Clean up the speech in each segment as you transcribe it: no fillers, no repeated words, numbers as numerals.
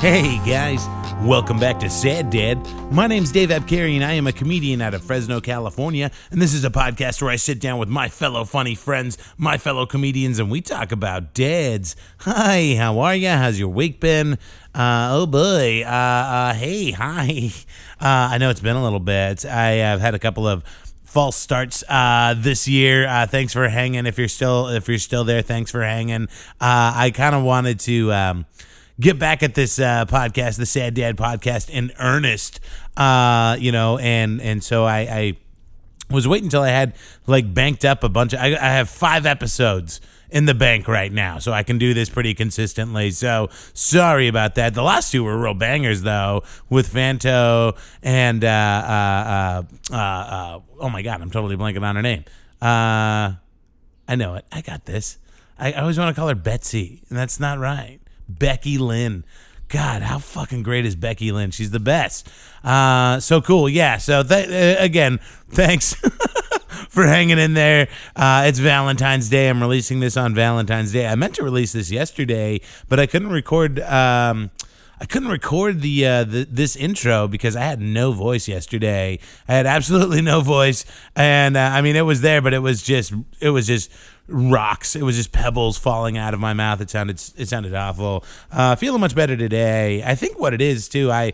Hey guys, welcome back to Sad Dad. My name's Dave Abkary and I am a comedian out of Fresno, California, and this is a podcast where I sit down with my fellow funny friends, my fellow comedians, and we talk about dads. Hi, how are ya? How's your week been? Oh boy, hey, hi. I know it's been a little bit. I have had a couple of false starts this year. Thanks for hanging. If you're still there, thanks for hanging. I kind of wanted to get back at this podcast, the Sad Dad podcast, in earnest, and so I was waiting until I had banked up a bunch of. I have 5 episodes in the bank right now, so I can do this pretty consistently. So sorry about that. The last 2 were real bangers though, with Vanto and oh my god, I'm totally blanking on her name. I know it. I got this. I always want to call her Betsy, and that's not right. Becky Lynn. God, how fucking great is Becky Lynn? She's the best. So cool. Yeah. So again, thanks for hanging in there. It's Valentine's Day. I'm releasing this on Valentine's Day. I meant to release this yesterday, but I couldn't record. This intro because I had no voice yesterday. I had absolutely no voice, and it was there, but it was just rocks. It was just pebbles falling out of my mouth. It sounded awful. Feeling much better today. I think what it is too. I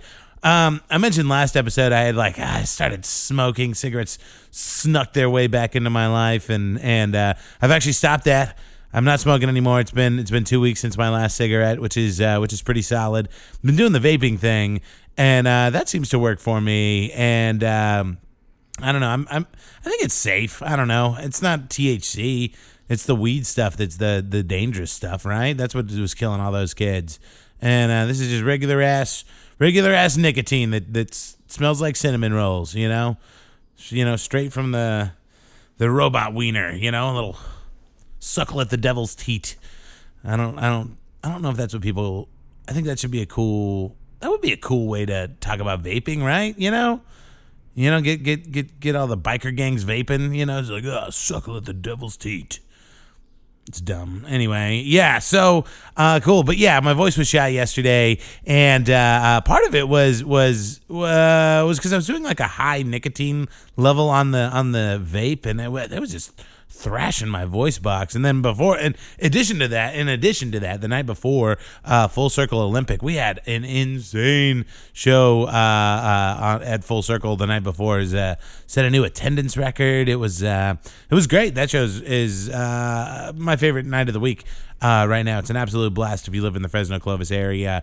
mentioned last episode I had I started smoking. Cigarettes snuck their way back into my life, and I've actually stopped that. I'm not smoking anymore. It's been 2 weeks since my last cigarette, which is pretty solid. I've been doing the vaping thing, and that seems to work for me. And I don't know. I think it's safe. I don't know. It's not THC. It's the weed stuff that's the dangerous stuff, right? That's what was killing all those kids. And this is just regular ass nicotine that smells like cinnamon rolls. Straight from the robot wiener. A little suckle at the devil's teat. I don't know if that's what people. I think that would be a cool way to talk about vaping, right? Get all the biker gangs vaping. It's like, suckle at the devil's teat. It's dumb. Anyway, yeah, so cool. But yeah, my voice was shot yesterday, and part of it was because I was doing a high nicotine level on the vape, and it was just thrashing my voice box. And then in addition to that, the night before Full Circle Olympic, we had an insane show at Full Circle the night before. Set a new attendance record. It was great. That show is my favorite night of the week right now. It's an absolute blast. If you live in the Fresno Clovis area,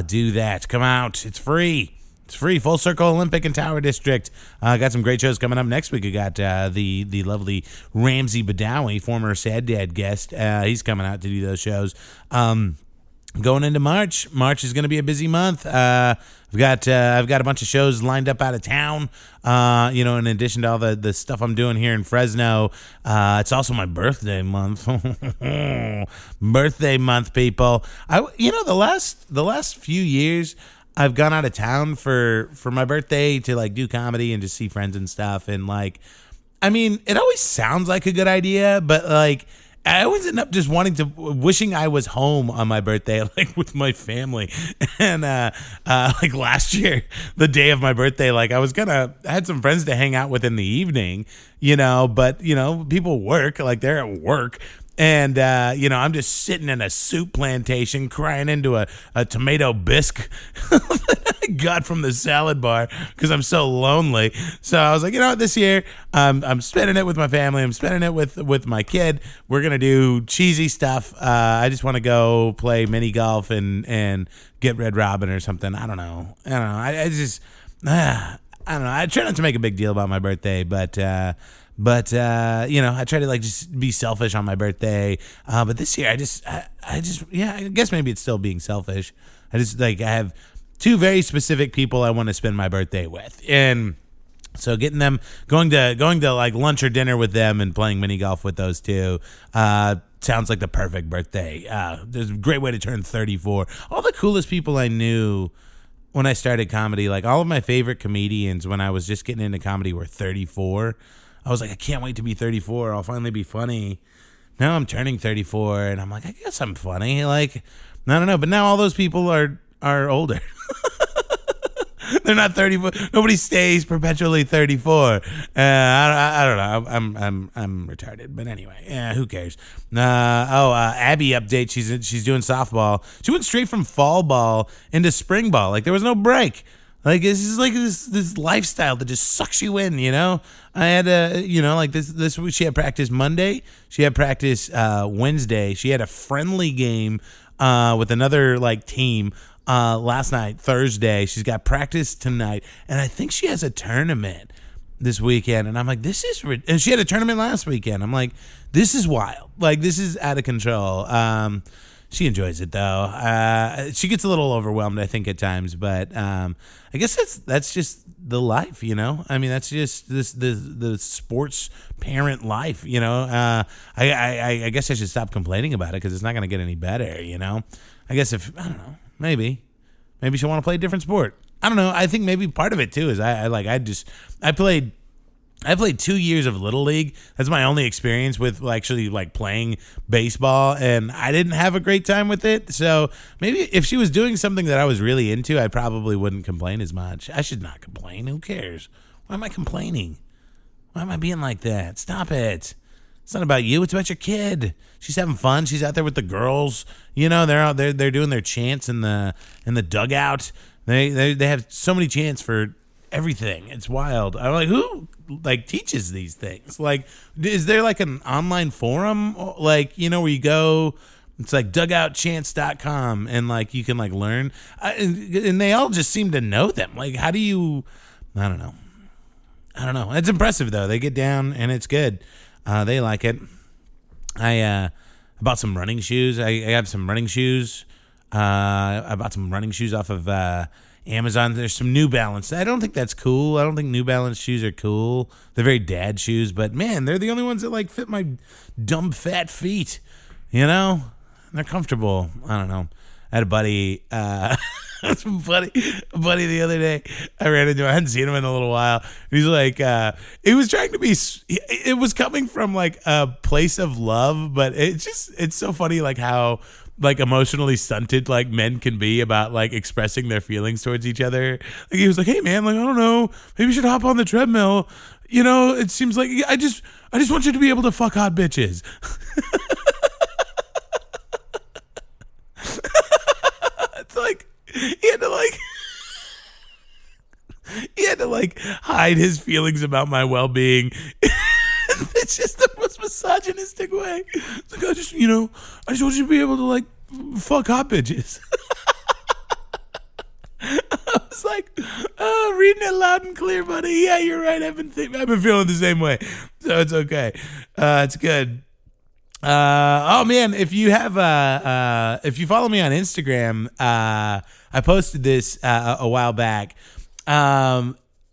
do that. Come out. It's free. It's free. Full Circle Olympic and Tower District. Got some great shows coming up next week. We got the lovely Ramsey Badawi, former Sad Dad guest. He's coming out to do those shows. Going into March. March is going to be a busy month. I've got a bunch of shows lined up out of town. In addition to all the stuff I'm doing here in Fresno, it's also my birthday month. Birthday month, people. The last few years, I've gone out of town for my birthday to do comedy and just see friends and stuff. And it always sounds like a good idea, but I always end up just wishing I was home on my birthday, with my family. And last year, the day of my birthday, I had some friends to hang out with in the evening, but people work, they're at work. And, I'm just sitting in a soup plantation crying into a tomato bisque that I got from the salad bar because I'm so lonely. So I was like, this year I'm spending it with my family. I'm spending it with my kid. We're going to do cheesy stuff. I just want to go play mini golf and get Red Robin or something. I don't know. I don't know. I try not to make a big deal about my birthday, but I try to just be selfish on my birthday. But this year, I guess maybe it's still being selfish. I have 2 very specific people I want to spend my birthday with, and so getting them going to lunch or dinner with them and playing mini golf with those 2 sounds like the perfect birthday. There's a great way to turn 34. All the coolest people I knew when I started comedy, all of my favorite comedians when I was just getting into comedy were 34. I was like, I can't wait to be 34. I'll finally be funny. Now I'm turning 34, and I'm like, I guess I'm funny. I don't know. But now all those people are are older. They're not 34. Nobody stays perpetually 34. I don't know. I'm retarded. But anyway, yeah, who cares? Abby update. She's doing softball. She went straight from fall ball into spring ball. Like there was no break. Like this is like this lifestyle that just sucks you in, you know. I had like this week she had practice Monday. She had practice Wednesday. She had a friendly game with another like team last night, Thursday. She's got practice tonight, and I think she has a tournament this weekend. And I'm like, and she had a tournament last weekend. I'm like, this is wild. Like this is out of control. She enjoys it though. She gets a little overwhelmed, I think, at times, but I guess that's just the life, you know. I mean, that's just the sports parent life, you know. I guess I should stop complaining about it because it's not going to get any better, you know. I guess I don't know, maybe she'll want to play a different sport. I don't know. I think maybe part of it too is I played 2 years of Little League. That's my only experience with actually like playing baseball, and I didn't have a great time with it. So maybe if she was doing something that I was really into, I probably wouldn't complain as much. I should not complain. Who cares? Why am I complaining? Why am I being like that? Stop it. It's not about you. It's about your kid. She's having fun. She's out there with the girls. You know, they're out there. They're doing their chants in the dugout. They have so many chants for everything. It's wild. I'm like, who like teaches these things? Like, is there like an online forum like, you know, where you go, it's like dugoutchants.com and like you can like learn and they all just seem to know them. Like, how do you, I don't know. It's impressive though. They get down and it's good. They like it. I bought some running shoes. I have some running shoes. I bought some running shoes off of Amazon. There's some New Balance. I don't think that's cool. I don't think New Balance shoes are cool. They're very dad shoes, but man, they're the only ones that like fit my dumb fat feet. You know, they're comfortable. I don't know. I had a buddy, a buddy the other day. I ran into him. I hadn't seen him in a little while. He's like, it was trying to be. It was coming from like a place of love, but it's so funny like how like emotionally stunted like men can be about like expressing their feelings towards each other. Like he was like, hey man, like I don't know, maybe you should hop on the treadmill. You know, it seems like I just want you to be able to fuck hot bitches. It's like he had to like hide his feelings about my well-being. It's just the most misogynistic way. It's like I just want you to be able to like fuck hot bitches. I was like, reading it loud and clear, buddy. Yeah, you're right. I've been feeling the same way, so it's okay. It's good. Oh man, if you follow me on Instagram, I posted this a while back.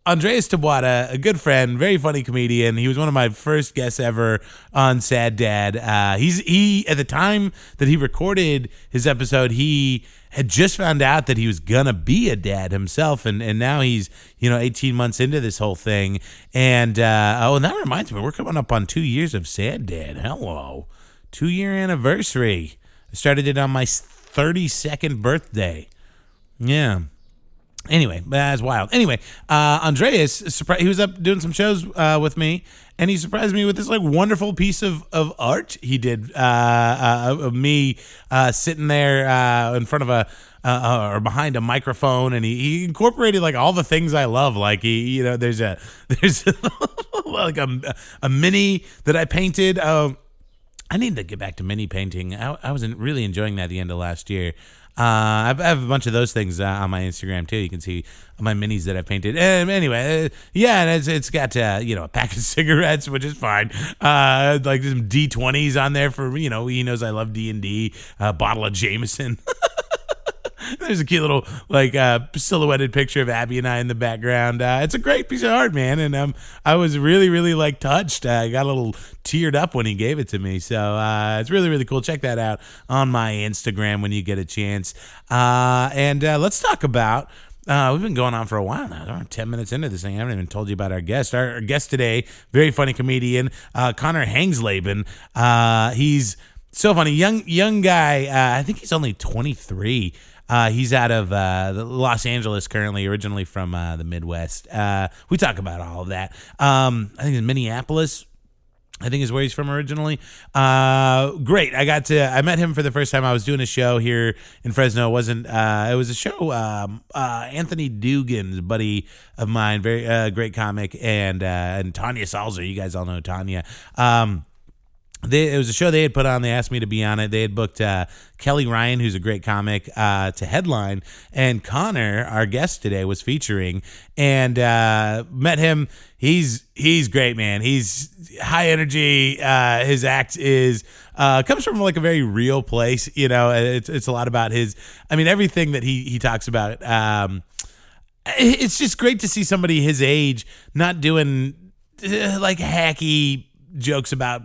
Andreas Tabata, a good friend, very funny comedian. He was one of my first guests ever on Sad Dad. He at the time that he recorded his episode, he had just found out that he was gonna be a dad himself, and now he's 18 months into this whole thing. And and that reminds me, we're coming up on 2 years of Sad Dad. Hello, 2-year anniversary. I started it on my 32nd birthday. Yeah. Anyway, that's wild. Anyway, Andreas, he was up doing some shows with me, and he surprised me with this like wonderful piece of art he did of me sitting there in front of or behind a microphone, and he incorporated like all the things I love. Like there's like a mini that I painted. I need to get back to mini painting. I wasn't really enjoying that at the end of last year. I have a bunch of those things on my Instagram too. You can see my minis that I painted. Anyway, and it's got a pack of cigarettes, which is fine. Like some D20s on there for he knows I love D&D. Bottle of Jameson. There's a cute little like silhouetted picture of Abby and I in the background. It's a great piece of art, man, and I was really, really like touched. I got a little teared up when he gave it to me, so it's really, really cool. Check that out on my Instagram when you get a chance. And let's talk about. We've been going on for a while now. We're 10 minutes into this thing. I haven't even told you about our guest. Our guest today, very funny comedian, Connor Hangsleben. He's so funny, young guy. I think he's only 23. He's out of Los Angeles currently, originally from the Midwest. We talk about all of that. I think in Minneapolis, I think is where he's from originally. Great. I met him for the first time. I was doing a show here in Fresno. It was a show, Anthony Dugan's buddy of mine, very great comic, and Tanya Salzer. You guys all know Tanya. It was a show they had put on. They asked me to be on it. They had booked Kelly Ryan, who's a great comic, to headline. And Connor, our guest today, was featuring. And met him. He's great, man. He's high energy. His act is comes from like a very real place. You know, it's a lot about everything that he talks about. It's just great to see somebody his age not doing like hacky jokes about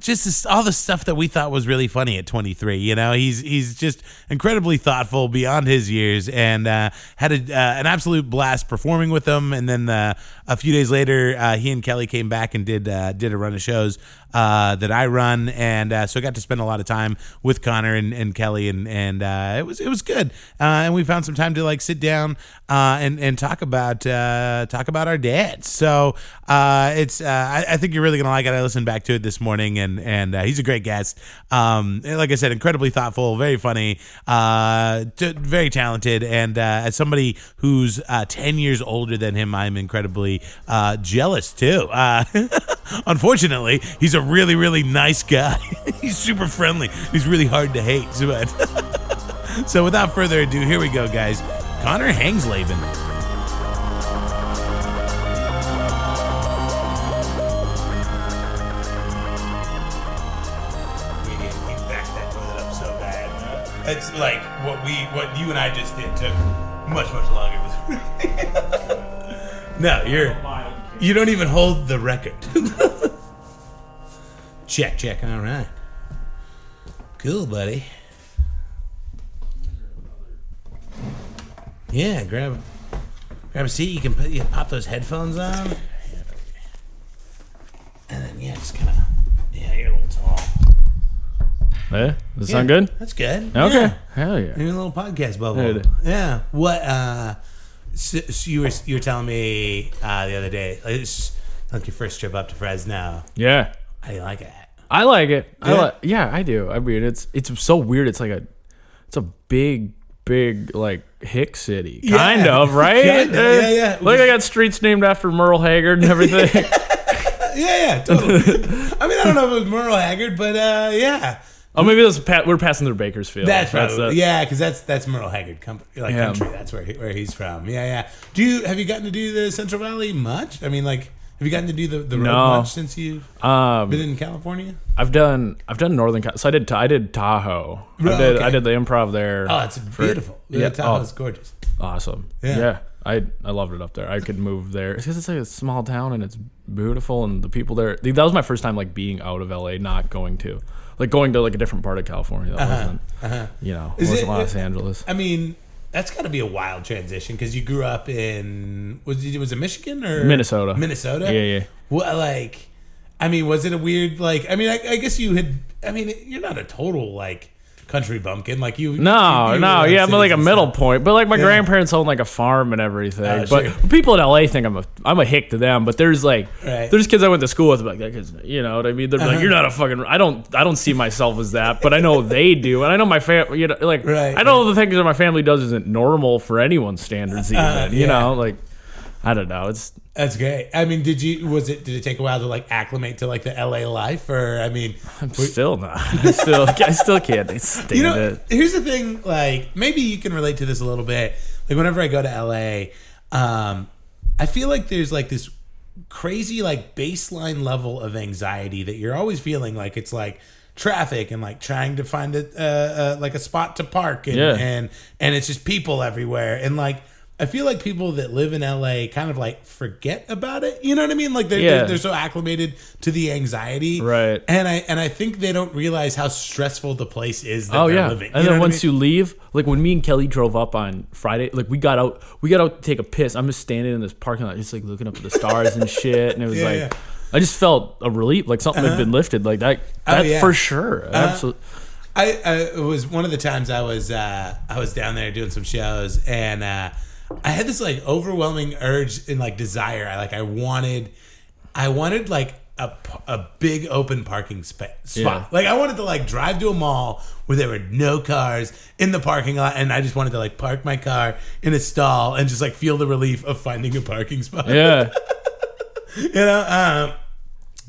just all the stuff that we thought was really funny at 23. You know, he's just incredibly thoughtful beyond his years, and had an absolute blast performing with them. And then a few days later, he and Kelly came back and did a run of shows that I run, and so I got to spend a lot of time with Connor and Kelly, and it was good. And we found some time to like sit down and talk about our dads. So I think you're really gonna like it. I listened back to it this morning, and he's a great guest. Like I said, incredibly thoughtful, very funny, very talented, and as somebody who's 10 years older than him, I'm incredibly jealous too. Unfortunately, he's a really, really nice guy. He's super friendly. He's really hard to hate. But so without further ado, here we go, guys. Connor Hangsleben. We backed that toilet up so bad. It's like what you and I just did took much longer. No, you don't even hold the record. Check. All right. Cool, buddy. Yeah, grab a seat. You can pop those headphones on. And then, just kind of, you're a little tall. Yeah? Does it sound good? That's good. Okay. Yeah. Hell yeah. You're in a little podcast bubble. Dude. Yeah. What, so you were telling me the other day, it's like your first trip up to Fresno. Yeah. How do you like it? I like it. Yeah? I do. I mean, it's so weird. It's like it's a big like hick city, kind of, right? Kinda. Yeah. Like I got streets named after Merle Haggard and everything. Yeah, totally. I mean, I don't know if it was Merle Haggard, but yeah. Oh, maybe we're passing through Bakersfield. That's probably, because that's Merle Haggard country. That's where he's from. Yeah. Have you gotten to do the Central Valley much? I mean, like, have you gotten to do the road much since you've been in California? I've done Northern California. So I did Tahoe. I did the improv there. Oh, it's beautiful. Tahoe's gorgeous. Awesome. Yeah. I loved it up there. I could move there because it's like a small town and it's beautiful, and the people there. That was my first time like being out of LA, not going to like a different part of California. That wasn't Los Angeles. I mean, that's got to be a wild transition because you grew up in was it Michigan or Minnesota? Minnesota. Yeah. Well, like, I mean, was it a weird I guess you had. I mean, you're not a total like country bumpkin like you. No. I'm like a middle point, but like my grandparents own like a farm and everything. But people in LA think I'm a hick to them. But there's there's kids I went to school with like that kids. You know what I mean? They're like, you're not a fucking. I don't see myself as that, but I know they do, and I know my family. I know the things that my family does isn't normal for anyone's standards. Even you know, like I don't know. That's great. I mean, did it take a while to like acclimate to like the LA life, or I mean, I'm still not. I still can't stand it. Here's the thing. Like, maybe you can relate to this a little bit. Like, whenever I go to LA, I feel like there's like this crazy like baseline level of anxiety that you're always feeling. Like it's like traffic and like trying to find like a spot to park and it's just people everywhere, and like I feel like people that live in LA kind of like forget about it. You know what I mean? Like they're so acclimated to the anxiety, right? And I think they don't realize how stressful the place is that they're living. And then once you leave, like when me and Kelly drove up on Friday, like we got out to take a piss. I'm just standing in this parking lot, just like looking up at the stars and shit, and it was I just felt a relief, like something had been lifted, like that for sure, absolutely. It was one of the times I was down there doing some shows, and I had this like overwhelming urge and like desire. I wanted like a big open parking spot. Yeah. Like I wanted to like drive to a mall where there were no cars in the parking lot, and I just wanted to like park my car in a stall and just like feel the relief of finding a parking spot. Yeah.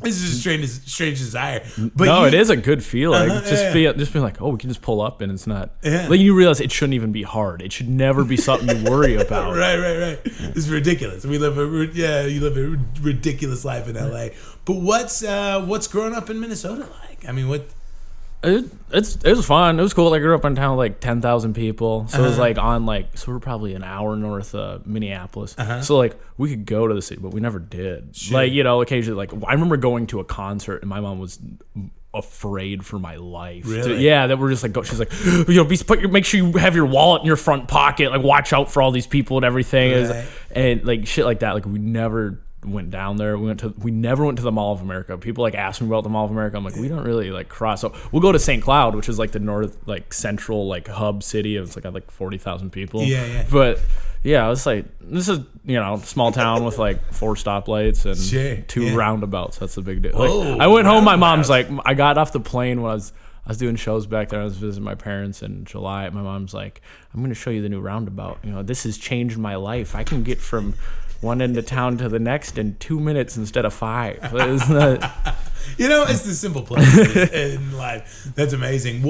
This is a strange desire. But no, it is a good feeling. Just being like, oh, we can just pull up and it's not. Yeah. Like you realize it shouldn't even be hard. It should never be something you worry about. Right. It's ridiculous. You live a ridiculous life in LA. But what's growing up in Minnesota like? I mean, what? It was fun. It was cool. I grew up in a town with like 10,000 people. So it was like so we're probably an hour north of Minneapolis. So like we could go to the city, but we never did. Sure. Like, occasionally, like I remember going to a concert and my mom was afraid for my life. Really? That we're just like, she's like, make sure you have your wallet in your front pocket. Like watch out for all these people and everything. Right. And like shit like that. Like we never went down there. We never went to the Mall of America. People like ask me about the Mall of America. I'm like, we don't really like cross. So we'll go to St. Cloud, which is like the north, like central, like hub city. It's like 40,000 people. Yeah. But yeah, it's like this is small town with like 4 stoplights and 2 roundabouts. That's the big deal. Like, I went home. My mom's like, I got off the plane when I was doing shows back there. I was visiting my parents in July. My mom's like, I'm going to show you the new roundabout. This has changed my life. I can get from one end of town to the next in 2 minutes instead of 5. It's the simple pleasures in life. That's amazing.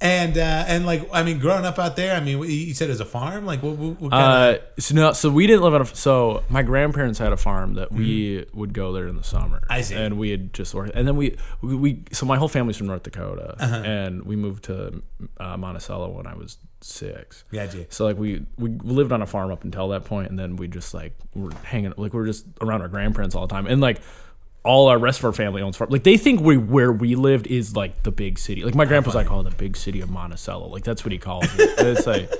And like, I mean, growing up out there, I mean, you said it was a farm. Like, what kind of? So we didn't live on so my grandparents had a farm that we would go there in the summer. I see. And we had just worked, and then so my whole family's from North Dakota, and we moved to Monticello when I was 6. Gotcha. So like we lived on a farm up until that point, and then we just like were hanging, like we were just around our grandparents all the time, and like all our rest of our family owns farm. Like they think where we lived is like the big city. Like my grandpa's like, the big city of Monticello. Like that's what he calls it. It's like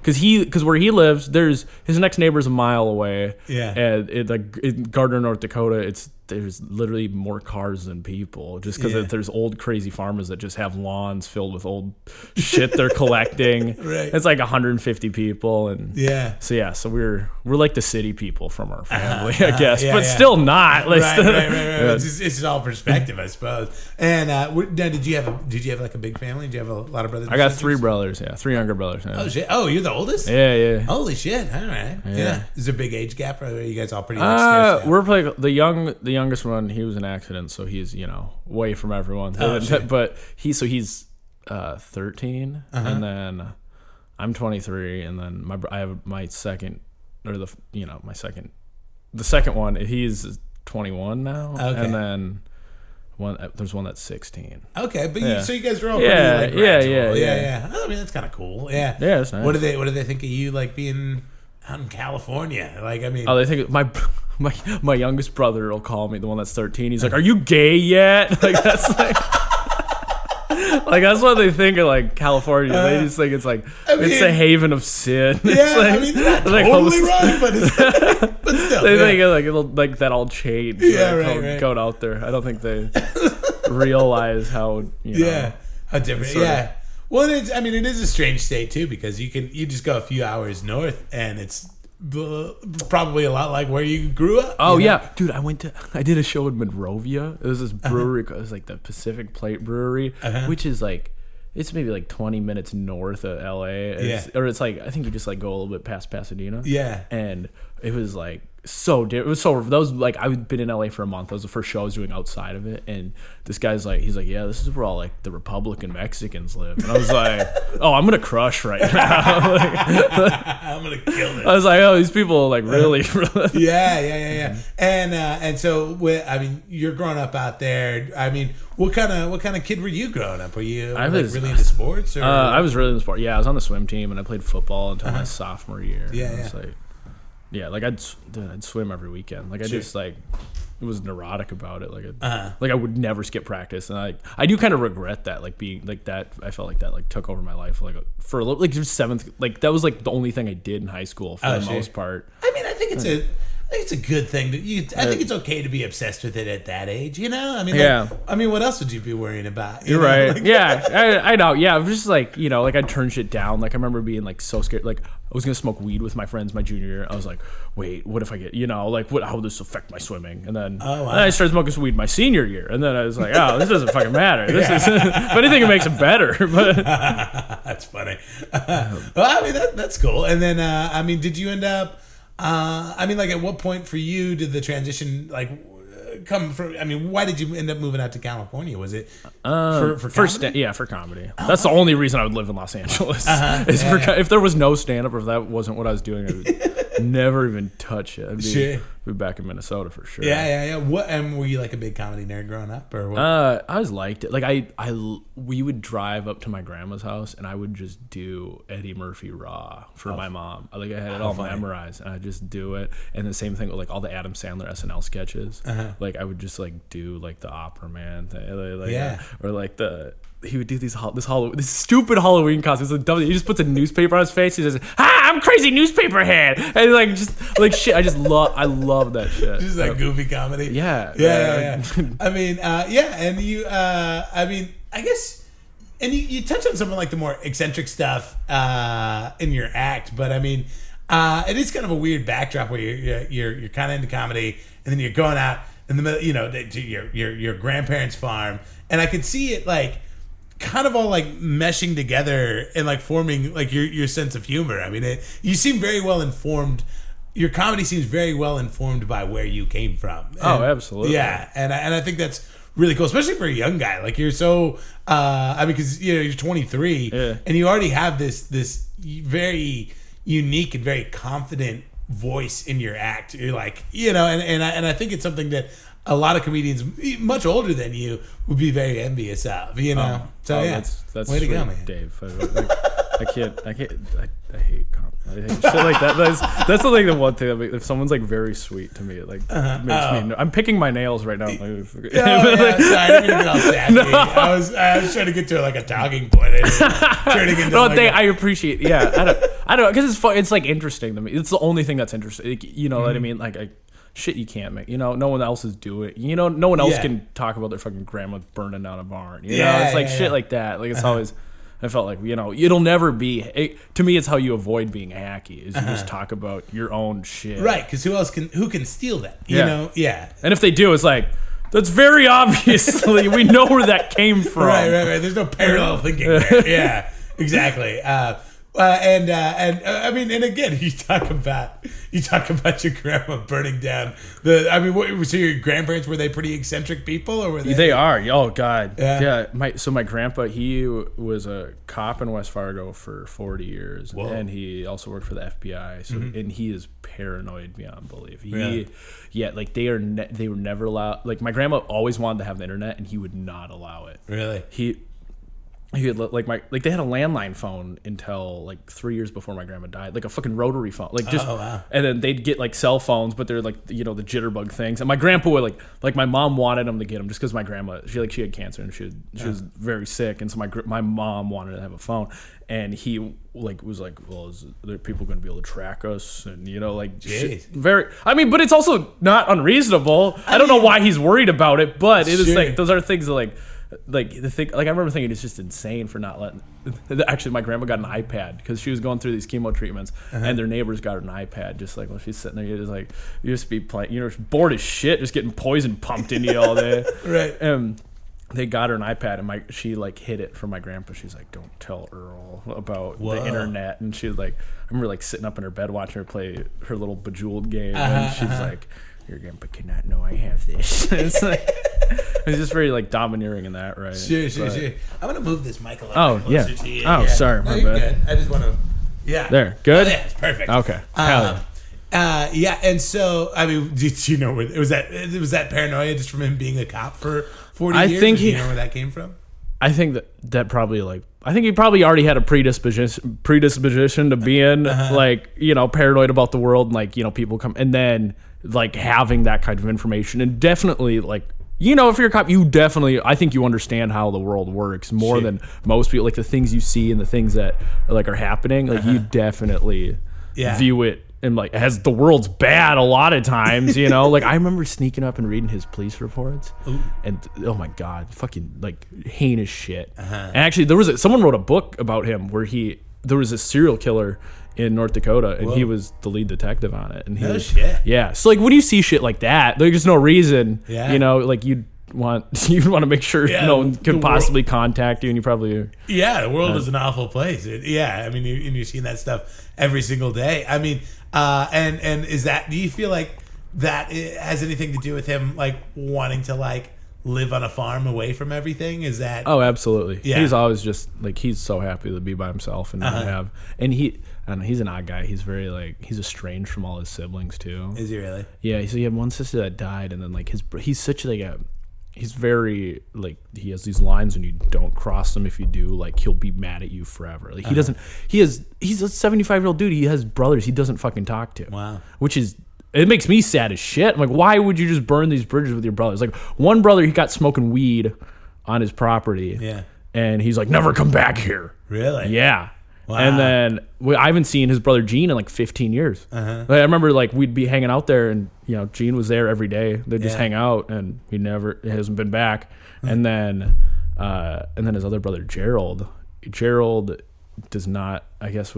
because where he lives, his next neighbor's a mile away. Yeah. And in Gardner, North Dakota, there's literally more cars than people, just because there's old crazy farmers that just have lawns filled with old shit they're collecting. Right. It's like 150 people, and so we're like the city people from our family, I guess, but still not. Like, right. It's all perspective, I suppose. And now, did you have like a big family? Did you have a lot of brothers? I got 3 brothers. 3 younger brothers. Yeah. Oh shit! Oh, you're the oldest? Yeah. Holy shit! All right. Yeah. Is there a big age gap, or are you guys all pretty? We're like the youngest one. He was in an accident, so he's way from everyone. But he's 13, and then I'm 23, and then I have my second, or the second one. He's 21 now, and then there's one that's 16. Okay, but so you guys are all pretty like gradual. Yeah. I mean, that's kind of cool. Yeah. Yeah, that's nice. What do they think of you like being out in California? Like, I mean, they think my youngest brother will call me, the one that's 13. He's like, "Are you gay yet?" Like that's like that's what they think of like California. They just think it's like it's a haven of sin. Yeah, it's like, I mean, they're not totally right, but still, they think it'll like that all change. Yeah, right. Going out there, I don't think they realize how how different. Yeah. Well, it is a strange state too, because you just go a few hours north and it's probably a lot like where you grew up. Oh yeah, dude, I did a show in Monrovia. It was this brewery. It was like the Pacific Plate Brewery, which is like it's maybe like 20 minutes north of LA. Or it's like I think you just like go a little bit past Pasadena. Yeah, and it was like it was so that was like I've been in LA for a month. That was the first show I was doing outside of it, and this guy's like, he's like, yeah, this is where all like the Republican Mexicans live, and I was like, oh, I'm gonna crush right now. I'm gonna kill it. I was like, oh, these people like really. Yeah. And so you're growing up out there. I mean, what kind of kid were you growing up? Were you really into sports? Or? I was really into sports. Yeah, I was on the swim team and I played football until my sophomore year. Yeah, like I'd swim every weekend. Like I just like it was neurotic about it. Like like I would never skip practice, and I do kind of regret that. Like being like that, I felt like that like took over my life. Like for a little, like seventh, like that was like the only thing I did in high school for the most part. I mean, I think think it's a good thing. I think it's okay to be obsessed with it at that age. You know, I mean, what else would you be worrying about? You're right. Like, yeah, I know. Yeah, just like, you know, like I'd turn shit down. Like I remember being like so scared. Like I was gonna smoke weed with my friends my junior year. I was like, wait, what if I get, you know, like how would this affect my swimming? And then, then I started smoking some weed my senior year, and then I was like, oh, this doesn't fucking matter. This is, if anything, it makes it better. But that's funny. Well, I mean, that's cool. And then, I mean, did you end up? I mean, like, at what point for you did the transition come from? I mean, why did you end up moving out to California? Was it for comedy? For comedy. That's the only reason I would live in Los Angeles. If there was no stand up, or if that wasn't what I was doing, I would never even touch it. I'd be back in Minnesota for sure. Yeah. What? And were you like a big comedy nerd growing up, or what? I always liked it. Like we would drive up to my grandma's house, and I would just do Eddie Murphy Raw for my mom. Like I had it all memorized, and I just do it. And the same thing with like all the Adam Sandler SNL sketches. Like I would just like do like the Opera Man thing, or like he would do this stupid Halloween costume. It's like, he just puts a newspaper on his face. He says, I'm crazy newspaper head. And like just like shit. I love that shit. Just like goofy comedy. Yeah. I mean, and you, I mean, I guess, and you touch on some of like the more eccentric stuff in your act, but I mean, it is kind of a weird backdrop where you're kind of into comedy, and then you're going out in the middle, you know, to your grandparents' farm, and I could see it like kind of all like meshing together and like forming like your sense of humor. I mean, you seem very well informed. Your comedy seems very well informed by where you came from. And, absolutely. Yeah, and I think that's really cool, especially for a young guy. Like you're so, I mean, because you're 23, and you already have this very unique and very confident voice in your act. You're like, you know, and I think it's something that a lot of comedians much older than you would be very envious of, you know. That's way to go, man, Dave. I hate comedy. I hate shit like that. That's the one thing. If someone's like very sweet to me, it like makes me. I'm picking my nails right now. Sorry, I didn't mean to get all sassy. No. I was trying to get to like a talking point. Turning into I appreciate. Yeah, I don't know, because it's fun. It's like interesting to me. It's the only thing that's interesting. Like, you know what I mean? Like shit you can't make. You know, no one else is doing it. You know, no one else can talk about their fucking grandma burning down a barn. You know, it's like shit like that. Like it's always. I felt like, you know, it'll never be. To me, it's how you avoid being hacky. Is you just talk about your own shit. Right? Because who can steal that? You know? Yeah. And if they do, it's like, that's very obviously we know where that came from. Right. There's no parallel thinking there. Yeah. Exactly. And I mean, and again, you talk about your grandma burning down the. I mean, so your grandparents, were they pretty eccentric people, or were they? They are. Oh God. Yeah. My grandpa, he was a cop in West Fargo for 40 years, and he also worked for the FBI. So and he is paranoid beyond belief. Like they were never allowed. Like my grandma always wanted to have the internet, and he would not allow it. Really? He had they had a landline phone until like 3 years before my grandma died, like a fucking rotary phone, like just, and then they'd get like cell phones, but they're like, you know, the jitterbug things. And my grandpa would like my mom wanted him to get them just because my grandma, she had cancer and she was very sick, and so my mom wanted to have a phone, and he like was like, well, is there people going to be able to track us, and you know, like shit, very. I mean, but it's also not unreasonable. I don't know why he's worried about it, but it is like those are things that like the thing, like I remember thinking it's just insane for not letting. Actually, my grandma got an iPad because she was going through these chemo treatments, and their neighbors got an iPad. Just like while she's sitting there, you're just like, you just be playing, you know, bored as shit, just getting poison pumped into you all day. Right. And they got her an iPad, and she like hid it from my grandpa. She's like, "Don't tell Earl about the internet." And she was like, I remember like sitting up in her bed watching her play her little Bejeweled game, and she's like, "Your grandpa cannot know I have this." It's like. It's just very like domineering in that, right? Sure. I'm gonna move this mic a little closer to you. Sorry, my bad. Good. I just want to. Yeah. There. Good. Oh, yeah, it's perfect. Okay. Yeah. And so, I mean, did you know was that paranoia just from him being a cop for 40 years? I think you know where that came from. I think that probably like. I think he probably already had a predisposition to being like, you know, paranoid about the world, and like, you know, people come, and then like having that kind of information, and definitely like. You know, if you're a cop, I think you understand how the world works more than most people. Like the things you see and the things that like are happening, like you definitely view it and like has the world's bad a lot of times, you know. Like I remember sneaking up and reading his police reports, and oh my god, fucking like heinous shit. And actually, someone wrote a book about him where there was a serial killer in North Dakota, and he was the lead detective on it. And shit. Yeah. So like when you see shit like that, there's no reason, you know, like you'd want to make sure no one could possibly contact you, and you probably the world is an awful place. I mean, you're seeing that stuff every single day. I mean, and is that, do you feel like that it has anything to do with him like wanting to like live on a farm away from everything? Is that absolutely. He's always just like, he's so happy to be by himself and not and I don't know, he's an odd guy. He's very like, he's estranged from all his siblings too. Is he really? Yeah, so he had one sister that died, and then like he's such like he's very like, he has these lines, and you don't cross them. If you do, like, he'll be mad at you forever. Like he's a 75-year-old dude. He has brothers he doesn't fucking talk to. Wow. Which is, it makes me sad as shit. I'm like, why would you just burn these bridges with your brothers? Like one brother, he got smoking weed on his property. Yeah. And he's like, never come back here. Really? Yeah. Wow. And then I haven't seen his brother Gene in like 15 years. Like, I remember like we'd be hanging out there, and you know Gene was there every day. They'd just hang out, and he hasn't been back. And then his other brother Gerald does not, I guess,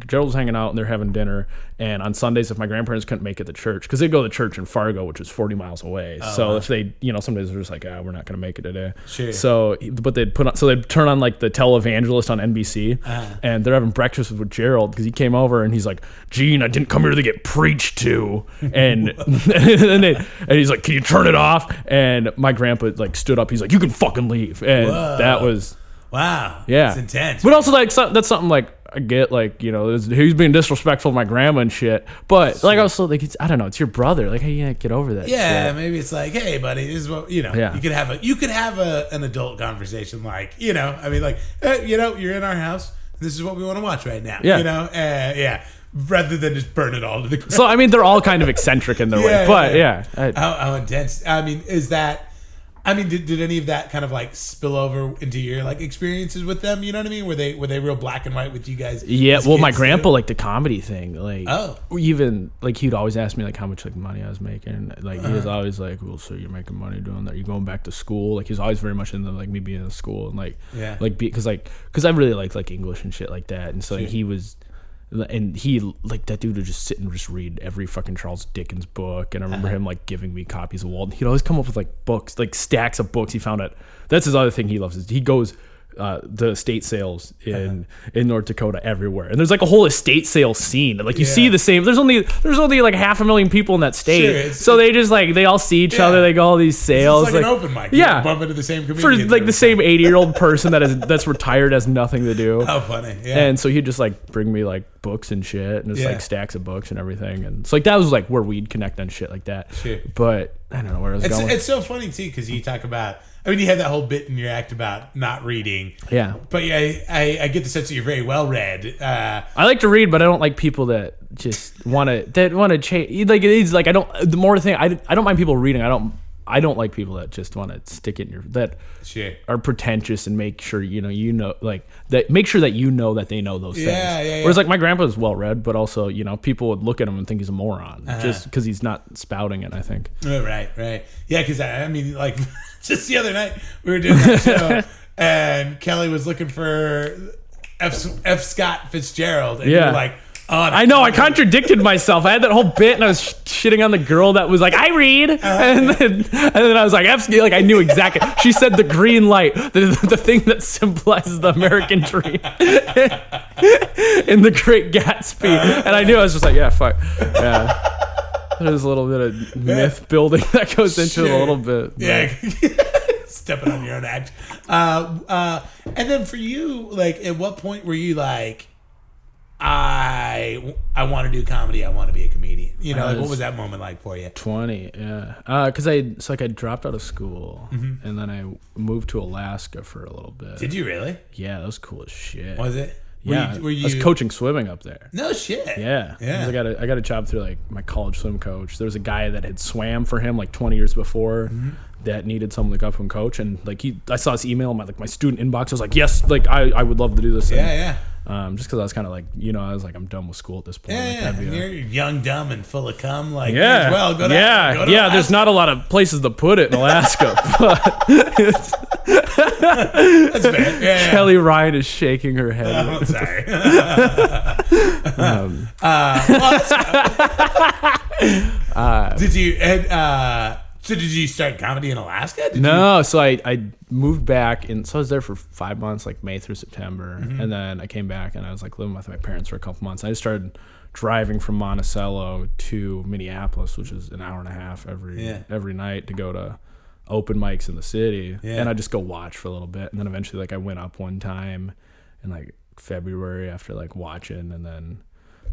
Gerald was hanging out, and they're having dinner. And on Sundays, if my grandparents couldn't make it to church, because they go to church in Fargo, which is 40 miles away. If they, you know, some days they're just like, we're not going to make it today. Sure. So, but they'd turn on like the televangelist on NBC, and they're having breakfast with Gerald, because he came over and he's like, Gene, I didn't come here to get preached to. And and he's like, can you turn it off? And my grandpa like stood up. He's like, you can fucking leave. And that was. Wow. Yeah. It's intense. But also, like, that's something, like, I get, like, you know, he's being disrespectful to my grandma and shit. But, like, also, like, I don't know, it's your brother. Like, how you gonna get over that shit? Maybe it's like, hey, buddy, this is what, you know, you could have an adult conversation, like, you know, I mean, like, you know, you're in our house, this is what we want to watch right now. Yeah. You know, rather than just burn it all to the ground. So, I mean, they're all kind of eccentric in their way. But, How intense. I mean, did any of that kind of like spill over into your like experiences with them? You know what I mean? Were they real black and white with you guys? Yeah. Well, my grandpa liked the comedy thing. Like, even like he'd always ask me like how much like money I was making. Like he was always like, well, so you're making money doing that? You're going back to school? Like he was always very much into like me being in school and like because I really liked like English and shit like that. And so like, he like that dude would just sit and just read every fucking Charles Dickens book. And I remember him like giving me copies of Walden. He'd always come up with like books, like stacks of books he found at. That's his other thing he loves, is he goes the estate sales in North Dakota everywhere, and there's like a whole estate sale scene. Like you see the same. There's only like 500,000 people in that state, so they just like they all see each other. They go all these sales. It's like an open mic. Yeah, you bump into the same comedian for like the same 80-year-old person that's retired, has nothing to do. How funny! Yeah. And so he'd just like bring me like books and shit, and just like stacks of books and everything. And so like that was like where we'd connect on shit like that. Sure. But I don't know where I was going. It's so funny too, because you talk about. I mean, you had that whole bit in your act about not reading. Yeah. But I get the sense that you're very well read. I like to read, but I don't like people that just want to change. Like it's like I don't mind people reading. I don't like people that just want to stick it in your that are pretentious and make sure you know like that. Make sure that you know that they know those things. Whereas like my grandpa's well read, but also people would look at him and think he's a moron just because he's not spouting it. I think. Right. Yeah, because I mean, like just the other night we were doing that show and Kelly was looking for F. Scott Fitzgerald, and you were like. I know, I contradicted myself. I had that whole bit, and I was shitting on the girl that was like, I read. And then I was like, like I knew exactly. She said the green light, the thing that symbolizes the American dream in The Great Gatsby. And I knew, I was just like, yeah, fuck. Yeah. There's a little bit of myth building that goes into it a little bit. Yeah. Stepping on your own act. And then for you, like, at what point were you like, I want to do comedy. I want to be a comedian. Like what was that moment like for you? 20, yeah. Because I dropped out of school and then I moved to Alaska for a little bit. Did you really? Yeah, that was cool as shit. Was it? Yeah, were you... I was coaching swimming up there. No shit. Yeah. I got a job through like my college swim coach. There was a guy that had swam for him like 20 years before that needed someone to go up and coach, and like I saw his email in my student inbox. I was like, yes, like I would love to do this. Yeah. Just because I was kind of like, I was like, I'm done with school at this point. You're young, dumb, and full of cum. Like, go to there's not a lot of places to put it in Alaska, but that's fair. Kelly Ryan is shaking her head. I'm sorry. Did you? So did you start comedy in Alaska? So I moved back, and so I was there for 5 months, like May through September, and then I came back and I was like living with my parents for a couple months. I just started driving from Monticello to Minneapolis, which is an hour and a half every night to go to open mics in the city, and I just go watch for a little bit, and then eventually like I went up one time in like February after like watching, and then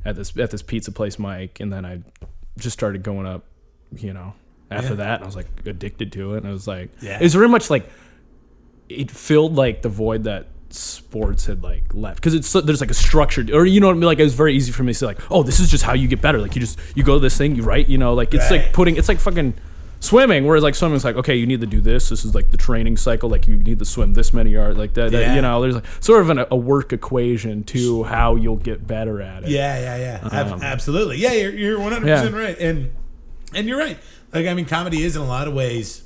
at this pizza place mic, and then I just started going up, after that, and I was like addicted to it, and I was like, it was very much like it filled like the void that sports had like left, because there's like a structured, or what I mean, like it was very easy for me to say like, oh, this is just how you get better, like you go to this thing, you write, like it's like it's like fucking swimming, whereas like swimming's like, okay, you need to do this is like the training cycle, like you need to swim this many yards, like that there's like sort of a work equation to how you'll get better at it. Absolutely. You're 100% right, and you're right. Like, I mean, comedy is in a lot of ways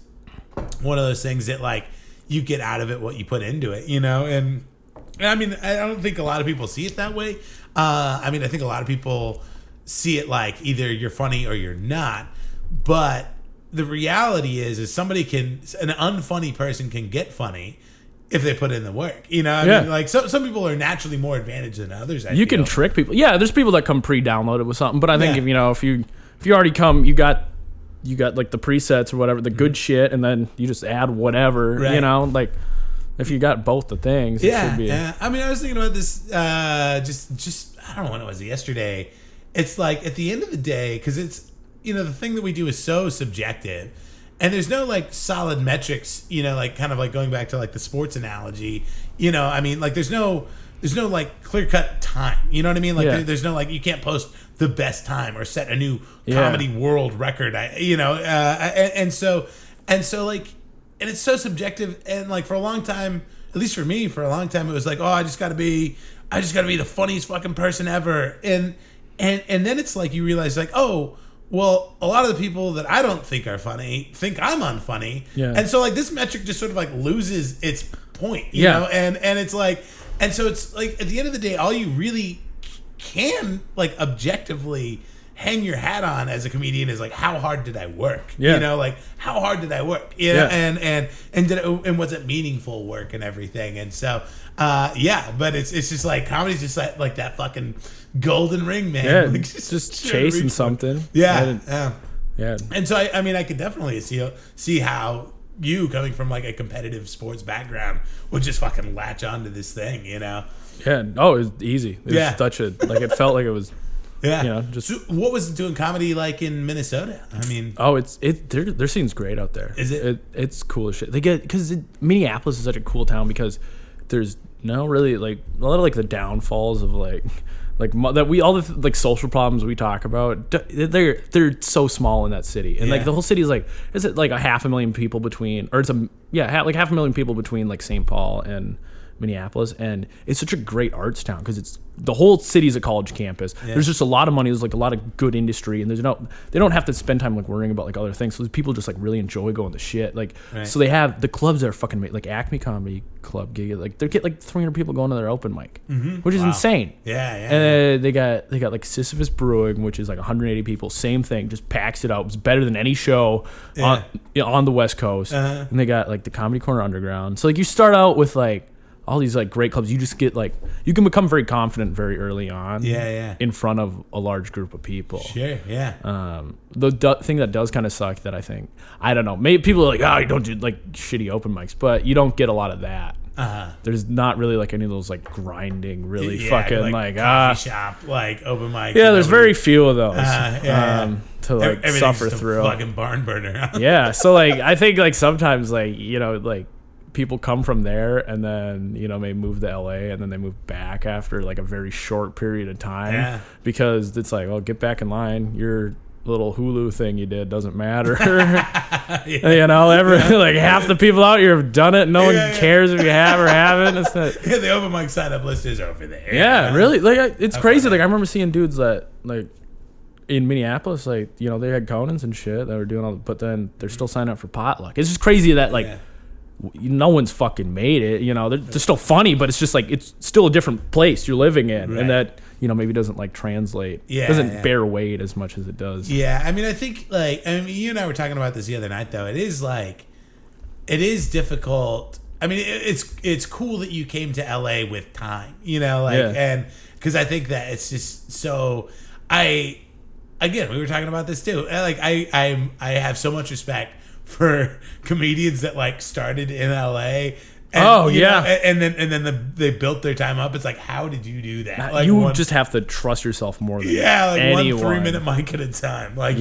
one of those things that like you get out of it what you put into it, and I mean, I don't think a lot of people see it that way. I mean, I think a lot of people see it like either you're funny or you're not, but the reality is an unfunny person can get funny if they put in the work, I mean, like some people are naturally more advantaged than others. You can trick people. Yeah, there's people that come pre-downloaded with something, but I think if you already come, you got like the presets or whatever, the good shit, and then you just add whatever, like if you got both the things, it should be. Yeah. I mean, I was thinking about this, just I don't know when it was, yesterday. It's like at the end of the day, because it's, the thing that we do is so subjective, and there's no like solid metrics, like kind of like going back to like the sports analogy, I mean, like there's no like clear cut time, you know what I mean? Like there's no like, you can't post the best time or set a new comedy world record, and so like, and it's so subjective, and like for a long time, at least for me, for a long time, it was like, oh, I just gotta be the funniest fucking person ever, and then it's like you realize like, oh, well, a lot of the people that I don't think are funny think I'm unfunny, and so like this metric just sort of like loses its point, you know, and it's like, and so it's like at the end of the day, all you really can like objectively hang your hat on as a comedian is like, how hard did I work? Like how hard did I work? And was it meaningful work and everything? And so but it's just like comedy's just like that fucking golden ring, man. Like, just chasing something. Yeah. And so I mean, I could definitely see how you coming from like a competitive sports background would just fucking latch onto this thing, it was easy. It was such a like, it felt like it was just. So what was doing comedy like in Minnesota? I mean, their scene's great out there. Is it? It's cool as shit. They get, because Minneapolis is such a cool town because there's no really like a lot of like the downfalls of like that all the like social problems we talk about, they're so small in that city, and like the whole city is like, is it like a 500,000 people between, or it's like 500,000 people between like St. Paul and Minneapolis, and it's such a great arts town because it's the whole city's a college campus. There's just a lot of money. There's like a lot of good industry, and they don't have to spend time like worrying about like other things. So people just like really enjoy going to shit. Like, so they have the clubs that are fucking like Acme Comedy Club gig. Like they get like 300 people going to their open mic, which is insane. And they got like Sisyphus Brewing, which is like 180 people. Same thing, just packs it out. It's better than any show on the West Coast. And they got like the Comedy Corner Underground. So like you start out with like all these like great clubs, you just get like, you can become very confident very early on. In front of a large group of people. The thing that does kind of suck that I don't know, maybe people are like, oh, you don't do like shitty open mics, but you don't get a lot of that. There's not really like any of those like grinding, really fucking like coffee shop like open mics. There's very few of those to like suffer through. Fucking barn burner. So like I think like sometimes like like people come from there and then maybe move to LA and then they move back after like a very short period of time because it's like, well, get back in line. You're little Hulu thing you did doesn't matter. You know, like half the people out here have done it. No one cares if you have or haven't. It's not, the open mic sign up list is over there. Yeah, really. Like it's crazy. Like I remember seeing dudes that like in Minneapolis, like, you know, they had Conans and shit that were doing all, but then they're still signing up for potluck. It's just crazy that like no one's fucking made it. You know, they're still funny, but it's just like it's still a different place you're living in, and that, you know, maybe doesn't like translate. Doesn't bear weight as much as it does. Yeah, I mean, I think like, I mean, you and I were talking about this the other night though. It is like, it is difficult. I mean, it's cool that you came to LA with time, you know, like, and because I think that it's just so. Again, we were talking about this too. Like I have so much respect for comedians that like started in LA. And, and then they built their time up. It's like, how did you do that? Like you just have to trust yourself more than like anyone. 1 3-minute mic at a time. Like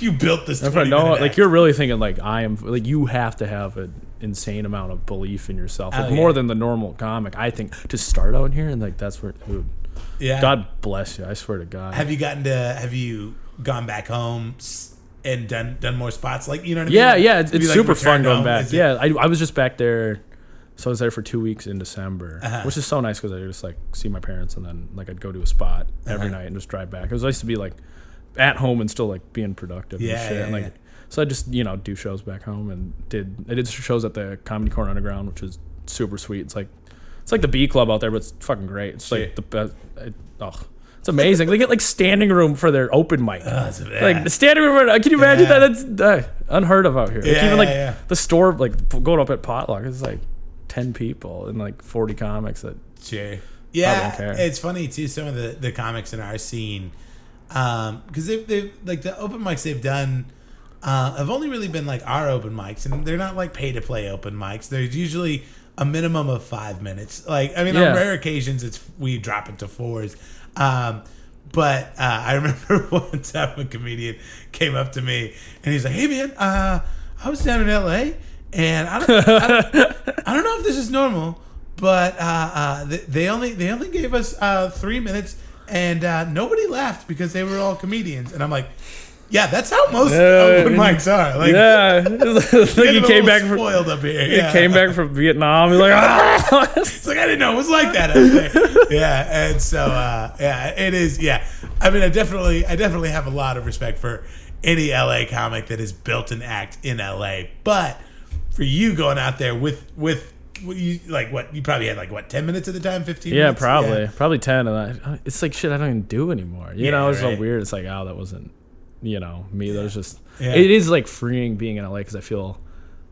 you built this. Like you're really thinking like I am. Like you have to have an insane amount of belief in yourself, like more than the normal comic. I think to start out here and like that's where. Dude, God bless you. I swear to God. Have you gone back home and done more spots? Like, you know what I mean? Yeah. It's super fun going back. I was just back there. So I was there for 2 weeks in December, which is so nice because I just like see my parents and then like I'd go to a spot every night and just drive back. It was nice to be like at home and still like being productive and shit. And like, so I just, you know, do shows back home and I did shows at the Comedy Corner Underground, which is super sweet. It's like the B Club out there, but it's fucking great. It's like the best. It's amazing. They get like standing room for their open mic. Like the standing room. Can you imagine that? That's unheard of out here. Like, even like the store, like going up at Potluck, it's like 10 people and like 40 comics that. Sure. Yeah, it's funny too. Some of the comics in our scene, because they've like the open mics they've done. Have only really been like our open mics, and they're not like pay to play open mics. There's usually a minimum of 5 minutes. Like, I mean, on rare occasions, we drop it to 4s. But I remember one time a comedian came up to me and he's like, "Hey man, I was down in LA and I don't know if this is normal, but they only gave us 3 minutes and nobody laughed because they were all comedians." And I'm like, yeah, that's how most open mics are. Like, like he came back from spoiled up here. He came back from Vietnam. He's like, it's like I didn't know it was like that out there. And so it is. Yeah, I mean, I definitely have a lot of respect for any LA comic that has built an act in LA. But for you going out there with you, like, what you probably had, like, what, 10 minutes at the time, 15 minutes? Probably 10. And it's like shit I don't even do anymore. You know, it's so weird. It's like, oh, that wasn't, you know, me. That was just it is like freeing being in LA because I feel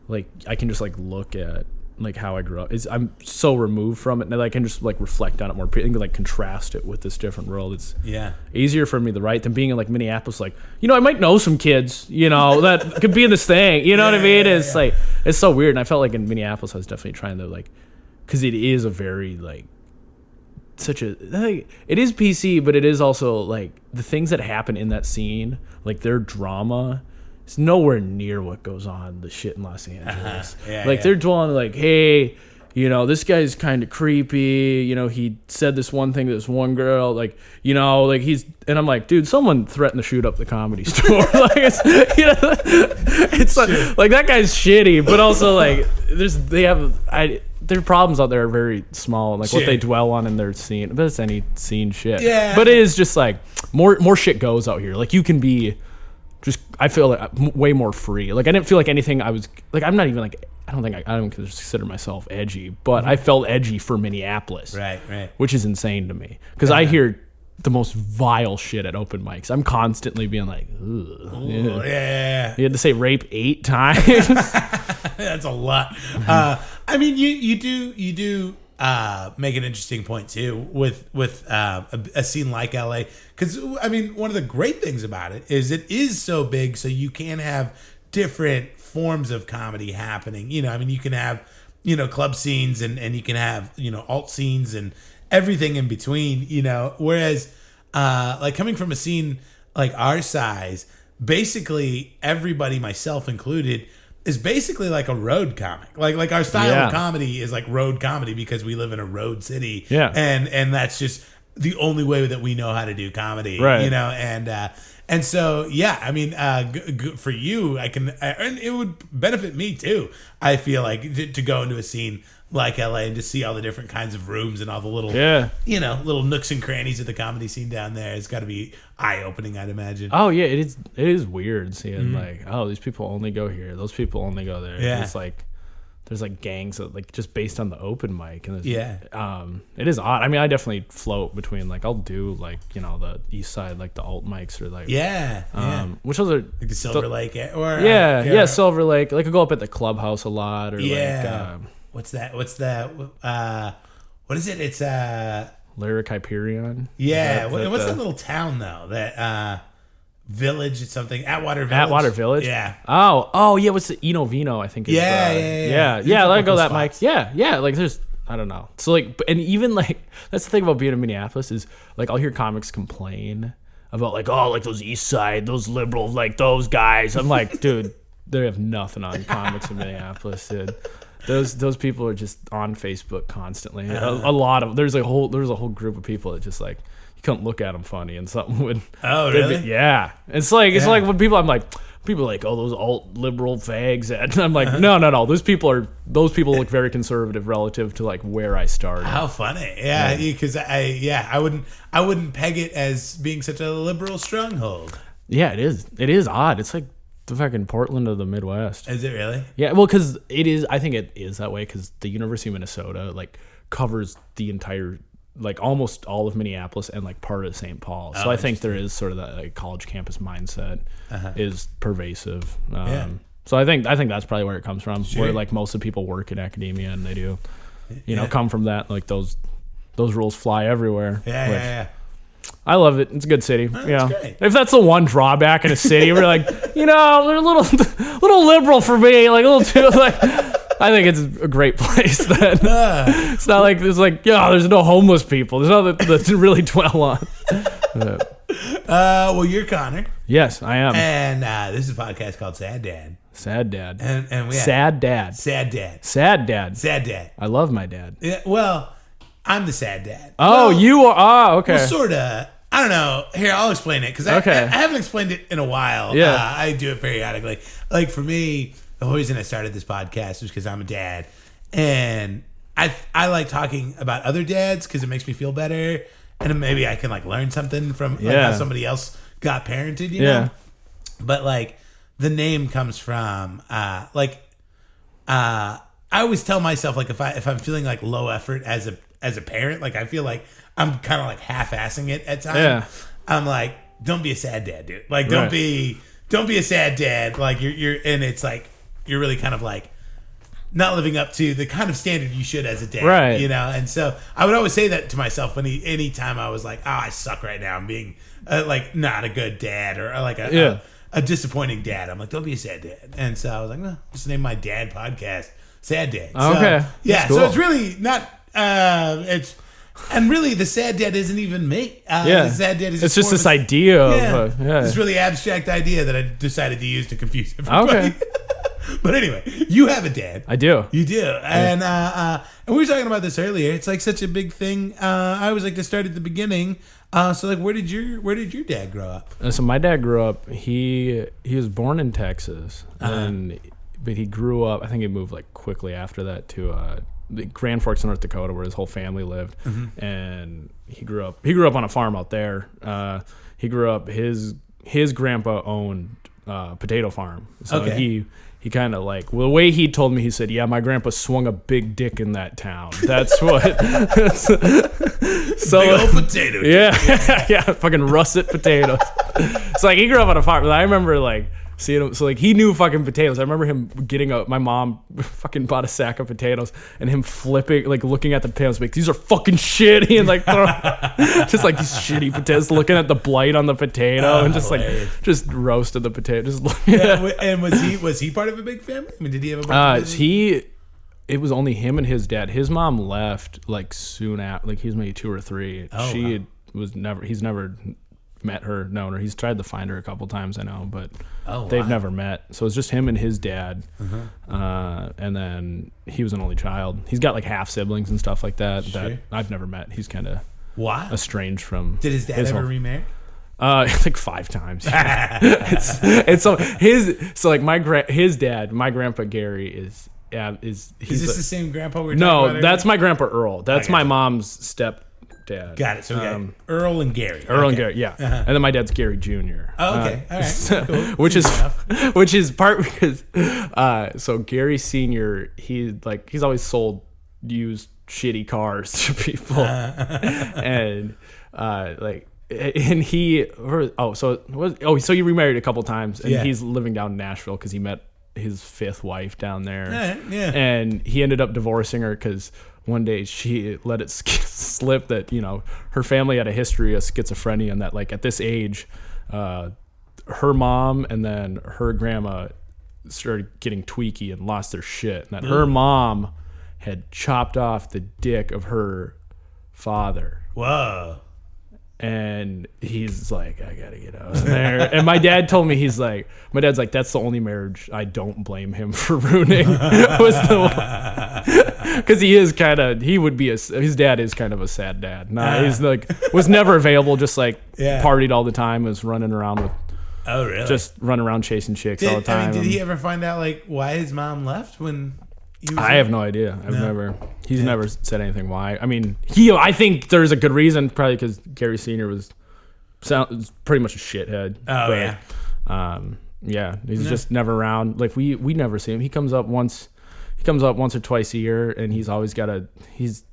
like I can just like look at like how I grew up. I'm so removed from it and I can just like reflect on it more. I can like contrast it with this different world. It's easier for me to write than being in like Minneapolis. Like, you know, I might know some kids, you know, that could be in this thing. You know what I mean? It's like it's so weird. And I felt like in Minneapolis I was definitely trying to like, because it is a very like it is PC, but it is also like the things that happen in that scene, like their drama, is nowhere near what goes on the shit in Los Angeles. They're dwelling like, hey, you know, this guy's kind of creepy. You know, he said this one thing to this one girl, like, you know, like and I'm like, dude, someone threatened to shoot up the Comedy Store. Like, it's, you know, it's like that guy's shitty, but also like their problems out there are very small, like what they dwell on in their scene. But it's any scene shit. Yeah. But it is just like more shit goes out here. Like you can be just, I feel like way more free. Like I didn't feel like anything. I was like, I'm not even like, I don't consider myself edgy, but I felt edgy for Minneapolis. Right. Which is insane to me because I hear the most vile shit at open mics. I'm constantly being like, ugh. You had to say rape 8 times. That's a lot. I mean, you do make an interesting point too with a scene like LA, because I mean, one of the great things about it is it is so big, so you can have different forms of comedy happening. You know, I mean, you can have, you know, club scenes and you can have, you know, alt scenes and everything in between, you know, whereas like coming from a scene like our size, basically everybody, myself included, is basically like a road comic. Like our style of comedy is like road comedy because we live in a road city. Yeah. And that's just the only way that we know how to do comedy, right? And so, yeah, I mean, for you, and it would benefit me too. I feel like to go into a scene like LA and to see all the different kinds of rooms and all the little, little nooks and crannies of the comedy scene down there. It's got to be eye opening, I'd imagine. Oh yeah, it is weird seeing like, oh, these people only go here, those people only go there. Yeah. It's like there's like gangs of, like, just based on the open mic, and it is odd. I mean, I definitely float between, like, I'll do like, the east side, like the alt mics, or like which those are like the Silver Lake or Silver Lake. Like I go up at the Clubhouse a lot, or like what's that? What is it? It's Lyric Hyperion. Yeah. What's that little town though? That Village, it's something. Atwater Village. Atwater Village? Yeah. Oh, yeah. What's the Eno Vino, I think. Yeah. Let me go that mic. Yeah. Like there's, I don't know. So like, and even like, that's the thing about being in Minneapolis is like, I'll hear comics complain about like, oh, like those East Side, those liberal, like those guys. I'm like, dude, they have nothing on comics in Minneapolis, dude. Those people are just on Facebook constantly. A lot of there's a whole group of people that just like, you couldn't look at them funny and something would. Oh really? Yeah. It's like when people are like, oh, those alt liberal fags, and I'm like, no. Those people look very conservative relative to like where I started. How funny. Yeah, because I wouldn't peg it as being such a liberal stronghold. Yeah, it is. It is odd. It's like the fucking Portland of the Midwest. Is it really? Yeah, well, because it is. I think it is that way because the University of Minnesota like covers the entire, like almost all of Minneapolis and like part of St. Paul. So I think there is sort of that like college campus mindset is pervasive. So I think that's probably where it comes from. Sure. Where like most of the people work in academia and they do, come from that. Like those rules fly everywhere. Yeah. I love it. It's a good city. Great. If that's the one drawback in a city, we're like, they're a little liberal for me, like a little too like. I think it's a great place. Then it's not like there's like, there's no homeless people. There's nothing to really dwell on. Well, you're Connor. Yes, I am. And this is a podcast called Sad Dad. Sad Dad. And we Sad Dad. Sad Dad. Sad Dad. Sad Dad. I love my dad. Yeah, well, I'm the sad dad. Oh, you are? Oh, okay. Well, sort of. I don't know. Here, I'll explain it because I haven't explained it in a while. Yeah. I do it periodically. Like for me, the whole reason I started this podcast was because I'm a dad, and I like talking about other dads because it makes me feel better, and maybe I can like learn something from like, how somebody else got parented, you know. But like the name comes from I always tell myself like if I'm feeling like low effort as a parent, like I feel like I'm kind of like half-assing it at times. Yeah. I'm like, don't be a sad dad, dude. Like don't be a sad dad. Like you're and it's like you're really kind of like not living up to the kind of standard you should as a dad, right? And so I would always say that to myself anytime I was like, oh, I suck right now. I'm being like not a good dad or like a disappointing dad. I'm like, don't be a sad dad. And so I was like, no, just name my dad podcast Sad Dad. So, okay. Yeah. Cool. So it's really not. And really, the sad dad isn't even me. The sad dad is. It's just this idea of this really abstract idea that I decided to use to confuse everybody. Okay. But anyway, you have a dad. I do. You do, and we were talking about this earlier. It's like such a big thing. I always like to start at the beginning. So like, where did your dad grow up? So my dad grew up. He was born in Texas, but he grew up. I think he moved like quickly after that to Grand Forks, North Dakota, where his whole family lived, and he grew up on a farm out there. He grew up. His grandpa owned a potato farm, so he kind of like, well, the way he told me, he said, yeah, my grandpa swung a big dick in that town. That's what. So big old potato. Yeah, fucking russet potatoes. So like he grew up on a farm. I remember like seeing him. So like he knew fucking potatoes. I remember him my mom fucking bought a sack of potatoes and him flipping, like looking at the potatoes, like, these are fucking shitty, and like just like these shitty potatoes, looking at the blight on the potato and just hilarious. Like just roasted the potato. And was he part of a big family? I mean, did he have a bunch of it was only him and his dad. His mom left like soon after, like he was maybe 2 or 3. He's never met her, known her. He's tried to find her a couple times, I know, but they've never met. So it's just him and his dad. And then he was an only child. He's got like half siblings and stuff like that that I've never met. He's kind of Wow. estranged from. Did his dad ever remarry? Like 5 times. it's so his dad, my grandpa Gary is this the same grandpa we're talking about? No, that's my grandpa Earl. That's my mom's stepdad. Got it. So we got Earl and Gary. And Gary, yeah. And then my dad's Gary Jr. Oh, okay. All right. Cool. which is part because so Gary Sr. He's always sold used shitty cars to people, and so he remarried a couple times, and he's living down in Nashville because he met his 5th wife down there. Yeah. And he ended up divorcing her because one day she let it slip that her family had a history of schizophrenia, and that like at this age, her mom and then her grandma started getting tweaky and lost their shit, and that her mom had chopped off the dick of her father. Whoa. And he's like, I gotta get out of there. And my dad told me, dad's like, that's the only marriage I don't blame him for ruining. Was the one. Because his dad is kind of a sad dad. He's like, was never available, just like partied all the time, was running around with. Oh, really? Just running around chasing chicks all the time. Did he ever find out like why his mom left when he was I have no idea. He's never said anything why. I mean, I think there's a good reason, probably because Gary Sr. was pretty much a shithead. Oh, but, he's just never around. Like we never see him. He comes up once or twice a year, and he's always got he's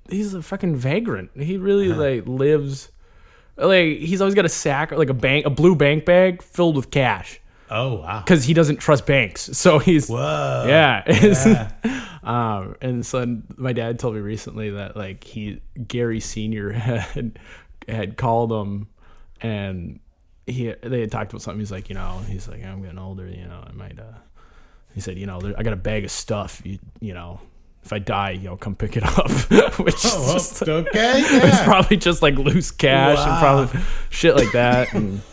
a fucking vagrant. He really lives. Like he's always got a sack, like a blue bank bag filled with cash. Oh wow! Because he doesn't trust banks, so he's and so my dad told me recently that like Gary Sr. had called him, and they had talked about something. He's like, I'm getting older, I might. He said, I got a bag of stuff, if I die, come pick it up. Which is okay. It's probably just like loose cash and probably shit like that. And,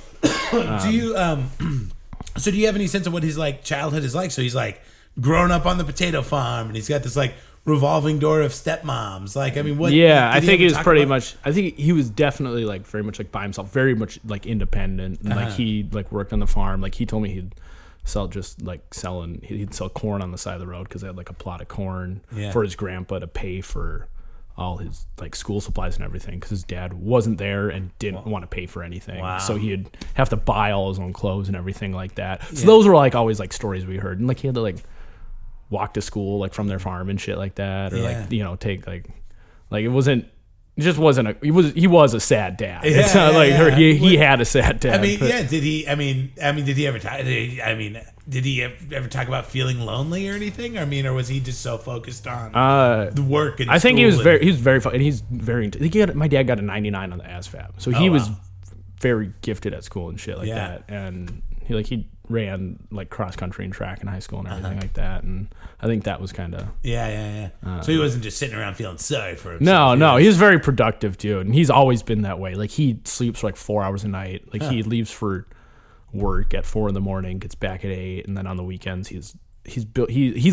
So do you have any sense of what his like childhood is like? So he's like grown up on the potato farm, and he's got this like revolving door of stepmoms. Like, I mean, what? Yeah, I think he was pretty much. I think he was definitely like very much like by himself, very much like independent. And, like he like worked on the farm. Like he told me he'd sell corn on the side of the road because they had like a plot of corn for his grandpa to pay for all his like school supplies and everything, because his dad wasn't there and didn't want to pay for anything. So he'd have to buy all his own clothes and everything like that. So those were like always like stories we heard, and like he had to like walk to school like from their farm and shit like that, or take like it just wasn't he was a sad dad. It's not like he had a sad dad. I mean, did he ever talk? Did he ever talk about feeling lonely or anything? I mean, or was he just so focused on the work and I think he was very fun, and he's very. My dad got a 99 on the ASVAB, so he was very gifted at school and shit like that, and he ran like cross country and track in high school and everything like that, and I think that was kind of so he wasn't just sitting around feeling sorry for himself. No, he was very productive dude, and he's always been that way. Like he sleeps for like 4 hours a night. Like he leaves for work at 4 a.m, gets back at 8, and then on the weekends he's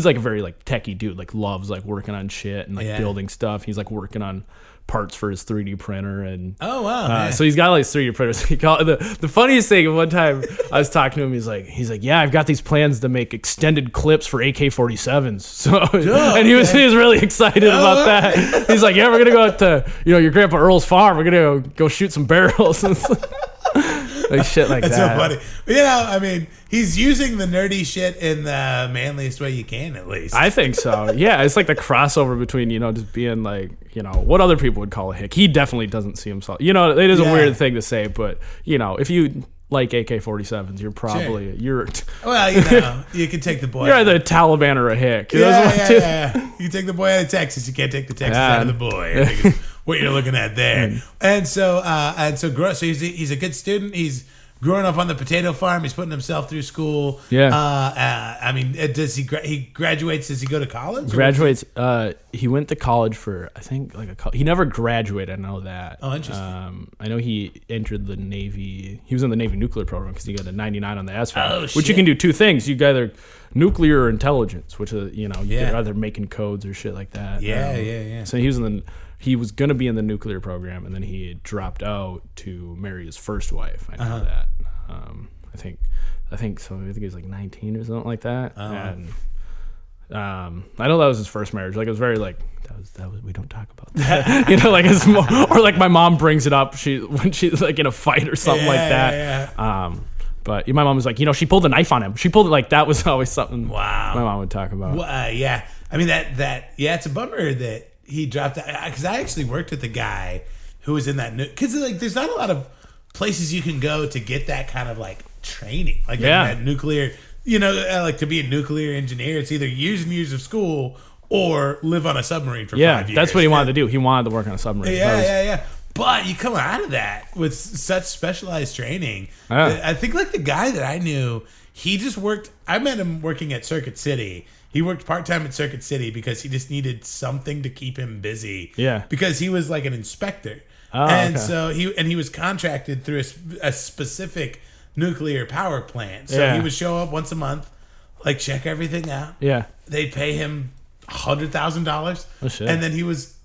like a very like techie dude. Like loves like working on shit and like building stuff. He's like working on parts for his 3D printer, and so he's got like 3D printers. The funniest thing, one time I was talking to him, he's like, yeah, I've got these plans to make extended clips for AK-47s. So and he was really excited about that. He's like, yeah, we're gonna go out to your grandpa Earl's farm. We're gonna go shoot some barrels. Like shit like That's that. That's so funny. I mean, he's using the nerdy shit in the manliest way you can, at least. I think so. Yeah, it's like the crossover between, just being like, what other people would call a hick. He definitely doesn't see himself. It is a weird thing to say, but, if you like AK-47s, you're probably, well, you can take the boy. You're either a Taliban or a hick. Yeah. You take the boy out of Texas, you can't take the Texas out of the boy. I think is what you're looking at there. And so he's a good student. He's growing up on the potato farm. He's putting himself through school. I mean, does he graduates? Does he go to college? Graduates. He went to college for, I think, he never graduated. I know that. Oh, interesting. I know he entered the Navy. He was in the Navy nuclear program because he got a 99 on the ASVAB, which you can do two things. You can either nuclear or intelligence, which is, you're either making codes or shit like that. Yeah. So he was in the he was going to be in the nuclear program, and then he had dropped out to marry his first wife. I know that. I think so. I think he was like 19 or something like that. And I know that was his first marriage. Like, it was very like, that was we don't talk about that. Like it's more, or like my mom brings it up when she's like in a fight or something like that. But my mom was like, she pulled a knife on him. She pulled it, like, that was always something my mom would talk about. Yeah. I mean, it's a bummer that he dropped that, because I actually worked with the guy who was in that, because like there's not a lot of places you can go to get that kind of like training, like that nuclear, like to be a nuclear engineer. It's either years and years of school or live on a submarine for 5 years. That's what he wanted to do. He wanted to work on a submarine. Yeah. But you come out of that with such specialized training. I think like the guy that I knew, he just worked. I met him working at Circuit City. He worked part-time at Circuit City because he just needed something to keep him busy. Yeah. Because he was like an inspector. So he was contracted through a specific nuclear power plant. So he would show up once a month, like check everything out. Yeah. They'd pay him $100,000. Oh shit. And then he was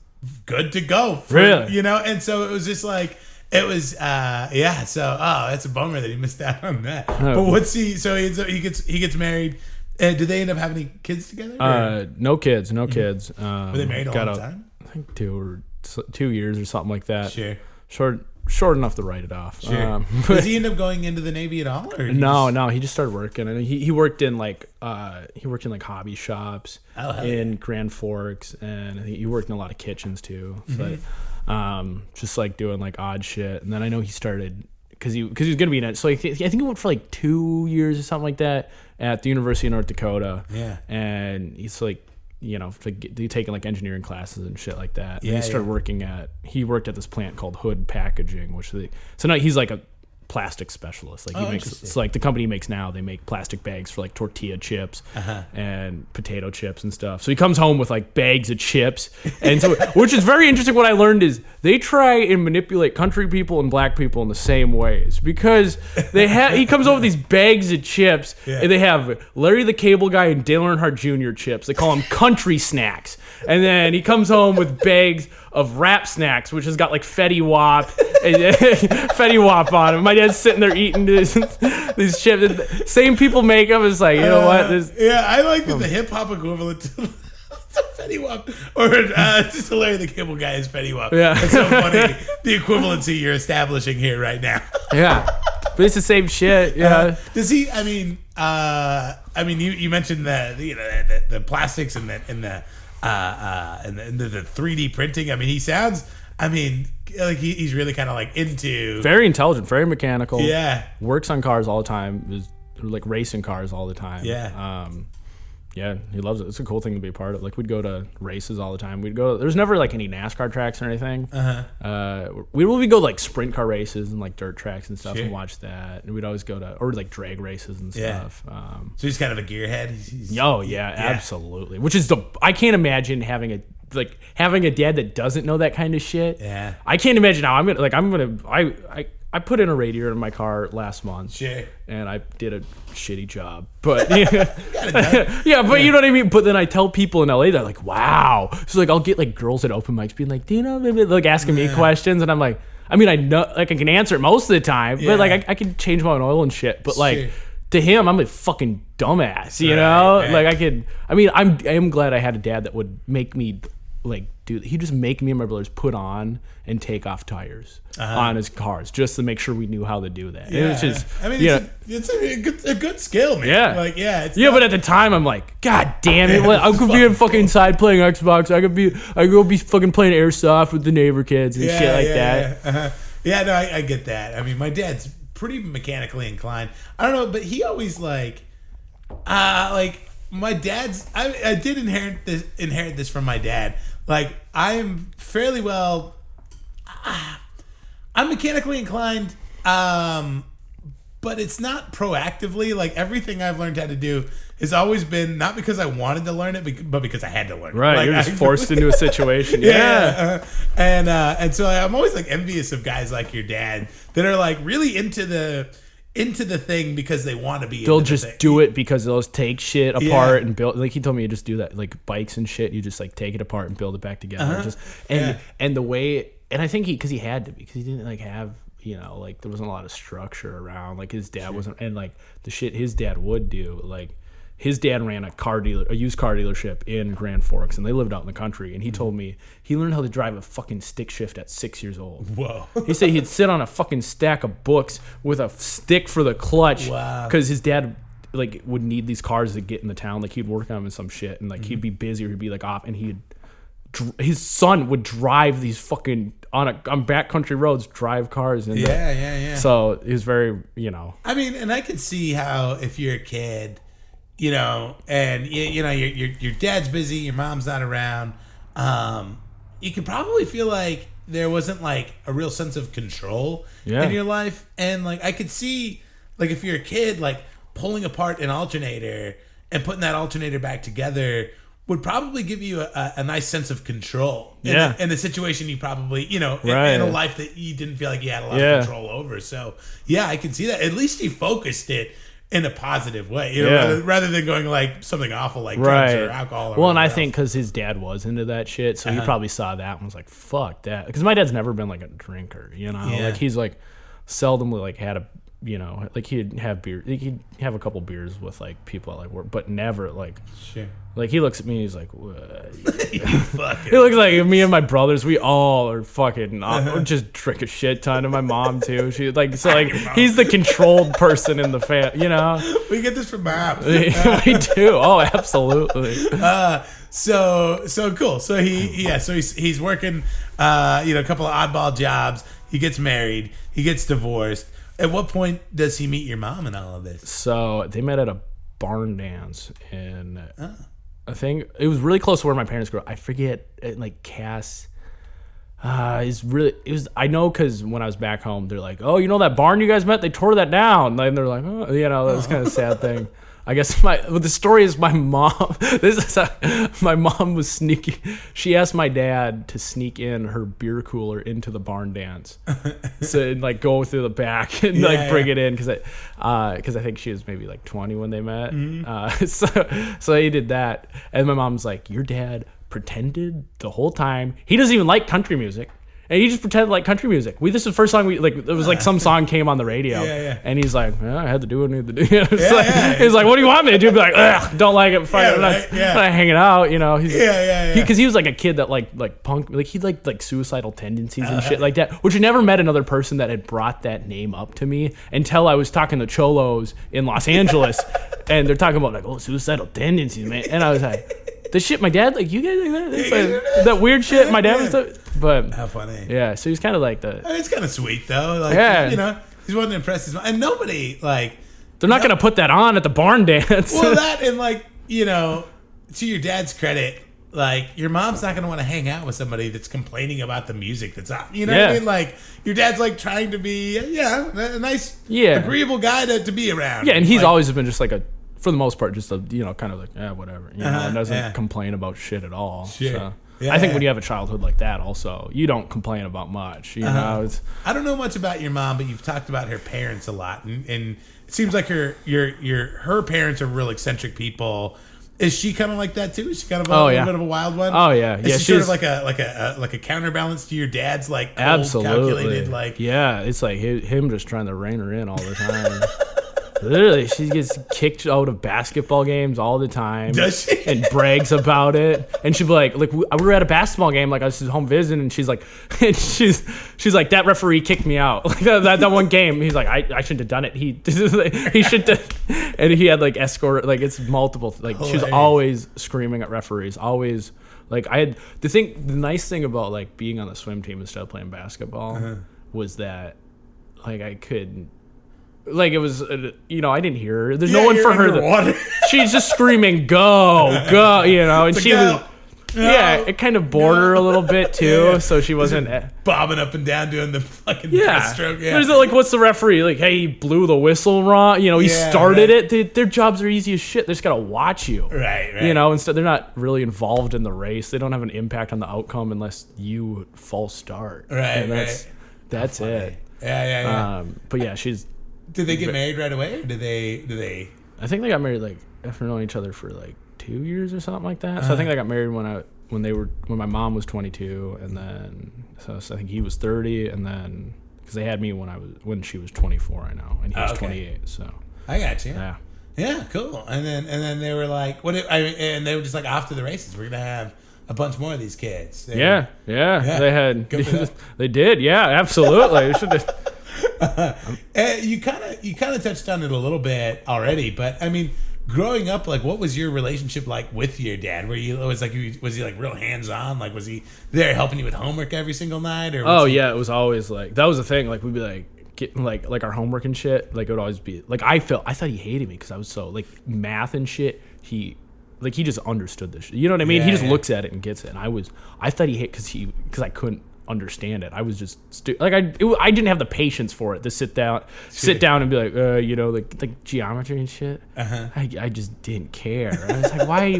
good to go. Really? And so it was just like, it was so that's a bummer that he missed out on that. But what's he gets married. Do they end up having any kids together? No kids. Were they married all the time? I think 2 years or something like that. Sure. Short enough to write it off. Sure. Does he end up going into the Navy at all? Or no. He just started working, and he worked in like hobby shops in Grand Forks, and I think he worked in a lot of kitchens too. So, just like doing like odd shit. And then I know he started because he was going to be in it. So I think he went for like 2 years or something like that at the University of North Dakota. Yeah, and he's like, taking like engineering classes and shit like that. And he started he worked at this plant called Hood Packaging, so now he's like a plastic specialist. Like he makes, it's like the company he makes now, they make plastic bags for like tortilla chips and potato chips and stuff. So he comes home with like bags of chips, and so which is very interesting. What I learned is they try and manipulate country people and black people in the same ways, because he comes over with these bags of chips, and they have Larry the Cable Guy and Dale Earnhardt Jr. chips. They call them country snacks. And then he comes home with bags of Rap Snacks, which has got like Fetty Wap on it. My dad's sitting there eating these chips. Same people make them. It's like, what? I like the hip hop equivalent to Fetty Wap, or just Larry the Cable Guy is Fetty Wap. Yeah, it's so funny the equivalency you're establishing here right now. Yeah, but it's the same shit. Yeah. Does he? I mean, you mentioned the plastics and the 3D printing. I mean, he sounds. I mean, like he's really kind of like into. Very intelligent, very mechanical. Yeah. Works on cars all the time. Is like racing cars all the time. Yeah. Yeah, he loves it. It's a cool thing to be a part of. Like, we'd go to races all the time. There's never like any NASCAR tracks or anything. We'd go like sprint car races and like dirt tracks and stuff and watch that. And we'd always go to, or like drag races and stuff. So he's kind of a gearhead. Absolutely. Which is I can't imagine having a dad that doesn't know that kind of shit. Yeah. I can't imagine how I put in a radiator in my car last month, and I did a shitty job. But but you know what I mean. But then I tell people in LA, they're like, "Wow!" So like, I'll get like girls at open mics being like, "Do you know?" Maybe like asking me questions, and I'm like, I mean, I know like I can answer it most of the time, but like I can change my own oil and shit. But like to him, I'm a fucking dumbass, you know? Right. Like I could. I mean, I am glad I had a dad that would make me like. Dude, he just make me and my brothers put on and take off tires on his cars just to make sure we knew how to do that. Yeah. It's just, I mean, it's a good skill, man. Yeah, like but at the time I'm like, God damn it! I could be fucking inside playing Xbox. I could go be fucking playing airsoft with the neighbor kids and shit like that. Yeah, no, I get that. I mean, my dad's pretty mechanically inclined. I don't know, but he always like my dad's. I did inherit this from my dad. Like, I'm fairly well. I'm mechanically inclined, but it's not proactively. Like, everything I've learned how to do has always been not because I wanted to learn it, but because I had to learn it. Right, like, you're just forced into a situation. And so I'm always like envious of guys like your dad that are like really into the into the thing because they want to be. They'll just do it because they'll just take shit apart and build. Like he told me, you just do that, like bikes and shit. You just like take it apart and build it back together. And the way, and I think because he had to, because he didn't like have, you know, like there wasn't a lot of structure around. Like his dad wasn't, and like the shit his dad would do, like. His dad ran a used car dealership in Grand Forks, and they lived out in the country. And he told me he learned how to drive a fucking stick shift at 6 years old. Whoa. He said he'd sit on a fucking stack of books with a stick for the clutch. Wow. Because his dad like would need these cars to get in the town. Like he'd work on them in some shit, and like he'd be busy or he'd be like off, and his son would drive these fucking on backcountry roads, drive cars. Yeah. So he was very, you know. I mean, and I could see how if you're a kid, you know, and you know your dad's busy, your mom's not around, you could probably feel like there wasn't like a real sense of control in your life. And like I could see, like if you're a kid, like pulling apart an alternator and putting that alternator back together would probably give you a nice sense of control in a situation you probably, you know, in a life that you didn't feel like you had a lot of control over. So yeah, I can see that. At least he focused it in a positive way, you know, rather than going like something awful like drugs or alcohol. Well, and I think because his dad was into that shit, so he probably saw that and was like, "Fuck that," because my dad's never been like a drinker, you know, like he's like seldomly like had a, you know, like he'd have beer, he'd have a couple beers with like people at like work, but never like. Sure. Like he looks at me, he's like, "What?" He looks like me and my brothers. We all are fucking just drink a shit ton. And my mom too. She like so like he's the controlled person in the you know. We get this from mom. We do. Oh, absolutely. So cool. So he's working, you know, a couple of oddball jobs. He gets married. He gets divorced. At what point does he meet your mom in all of this? So they met at a barn dance in. I think it was really close to where my parents grew up. I forget, like Cass. I know because when I was back home, they're like, "Oh, you know that barn you guys met? They tore that down." And they're like, "Oh, you know, that was kind of a sad thing." I guess the story is my mom. My mom was sneaking. She asked my dad to sneak in her beer cooler into the barn dance, so and like go through the back and bring it in because I think she was maybe like 20 when they met. So he did that, and my mom's like, "Your dad pretended the whole time he doesn't even like country music." And he just pretended like country music. This is the first song we like. It was like some song came on the radio, and he's like, "I had to do what I needed to do." He's like, "What do you want me to do?" Be like, "Ugh, don't like it. Fine, I'm not hanging out." You know, because he was like a kid that like punk, like he liked like suicidal tendencies and shit like that. Which I never met another person that had brought that name up to me until I was talking to cholos in Los Angeles, and they're talking about like, "Oh, suicidal tendencies, man," and I was like. The shit my dad, like, you guys like that? It's like, that weird shit my dad was but how funny. Yeah, so he's kind of like the... I mean, it's kind of sweet, though. Like, you know, he's wanting to impress his mom. And nobody, like... They're not going to put that on at the barn dance. Well, that and, like, you know, to your dad's credit, like, your mom's not going to want to hang out with somebody that's complaining about the music that's on. You know what I mean? Like, your dad's, like, trying to be, a nice, agreeable guy to be around. Yeah, and he's always been just like a... For the most part, just a, you know, kind of like, whatever. You know, doesn't complain about shit at all. Sure. So I think when you have a childhood like that, also, you don't complain about much. You know, I don't know much about your mom, but you've talked about her parents a lot, and it seems like her parents are real eccentric people. Is she kind of like that too? Is she kind of a little bit of a wild one? Oh yeah, Is she sort of like a counterbalance to your dad's like cold, absolutely calculated like? Yeah, it's like him just trying to rein her in all the time. Literally, she gets kicked out of basketball games all the time. Does she? And brags about it. And she'd be like we were at a basketball game, like I was home visiting, and she's like, that referee kicked me out. Like that one game, he's like, I shouldn't have done it. He should have. And he had like escort, like it's multiple. Like she's always screaming at referees. Always like I had the nice thing about like being on the swim team instead of playing basketball was that like I could. Like it was, you know, I didn't hear her. There's no one for her. She's just screaming, go, you know, and she was, it kind of bored her a little bit too. So she wasn't bobbing up and down doing the fucking breaststroke. Yeah. There's like, what's the referee? Like, hey, he blew the whistle wrong. You know, he started it. Their jobs are easy as shit. They just gotta watch you. Right. You know, instead they're not really involved in the race. They don't have an impact on the outcome unless you false start. Right. And that's it. Yeah. But yeah, Did they get married right away, or did they? I think they got married like after knowing each other for like 2 years or something like that. So I think they got married when my mom was 22, and then so I think he was 30, and then because they had me when she was 24, I know, and he was 28. So I got you. Yeah. Yeah, cool. And then they were like, and they were just like, off to the races. We're gonna have a bunch more of these kids. Yeah. They had. They did. Yeah, absolutely. You kind of touched on it a little bit already, but I mean, growing up, like, what was your relationship like with your dad? Was he like real hands on? Like, was he there helping you with homework every single night? Or yeah, it was always like that was the thing. Like we'd be like getting like our homework and shit. Like it would always be like I thought he hated me because I was so like math and shit. He just understood this shit. You know what I mean? Yeah, he just looks at it and gets it. And I thought he hated because I couldn't understand it. I was just I didn't have the patience for it to sit down and be like like geometry and shit. I just didn't care. I was like,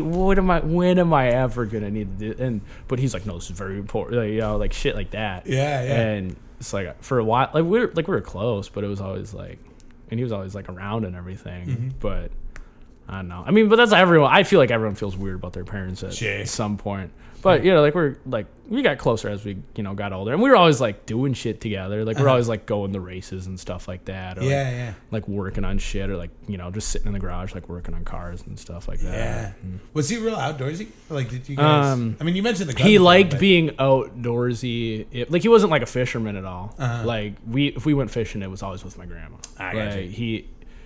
when am I ever gonna need to do? But he's like, no, this is very important. Like shit like that. Yeah. And it's like for a while, like we were close, but it was always like, and he was always like around and everything. But I don't know. I mean, but that's everyone. I feel like everyone feels weird about their parents at some point. But we got closer as we got older, and we were always like doing shit together. Like we're always like going to races and stuff like that. Or, like working on shit, or like just sitting in the garage like working on cars and stuff like that. Yeah. Was he real outdoorsy? Like did you guys? I mean, you mentioned the gun he liked being outdoorsy. Like he wasn't like a fisherman at all. Like if we went fishing, it was always with my grandma.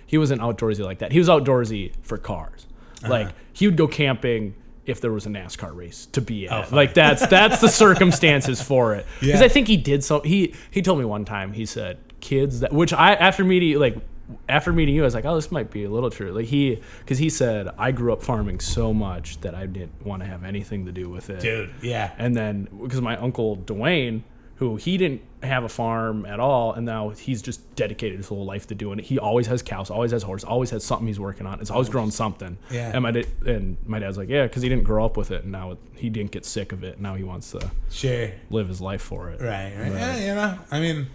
He wasn't outdoorsy like that. He was outdoorsy for cars. Like he would go camping if there was a NASCAR race to be at. Like that's the circumstances for it. Because I think he did so. He told me one time, he said kids that, which after meeting you, I was like, oh, this might be a little true. Like because he said, I grew up farming so much that I didn't want to have anything to do with it. Dude, yeah. And then because my uncle Dwayne, who he didn't have a farm at all, and now he's just dedicated his whole life to doing it. He always has cows, always has horse, always has something he's working on. It's always growing something. Yeah. And my dad's like, yeah, because he didn't grow up with it, and now he didn't get sick of it. Now he wants to live his life for it. Right. Yeah, I mean,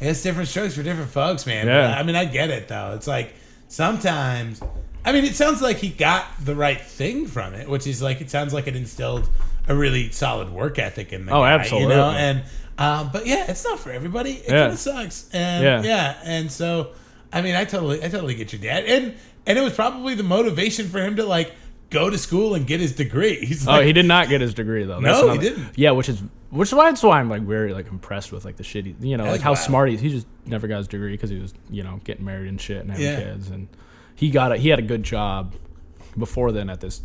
it's different strokes for different folks, man. Yeah. But, I mean, I get it though. It's like sometimes. I mean, it sounds like he got the right thing from it, which is like it sounds like it instilled a really solid work ethic in the guy. Absolutely. And but yeah, it's not for everybody. It kind of sucks. And and so I mean, I totally get your dad. And it was probably the motivation for him to like go to school and get his degree. He's like, he did not get his degree though. No, he didn't. Yeah, which is why I'm like very like impressed with like the shit like how smart he just never got his degree because he was getting married and shit and having kids, and he had a good job before then at this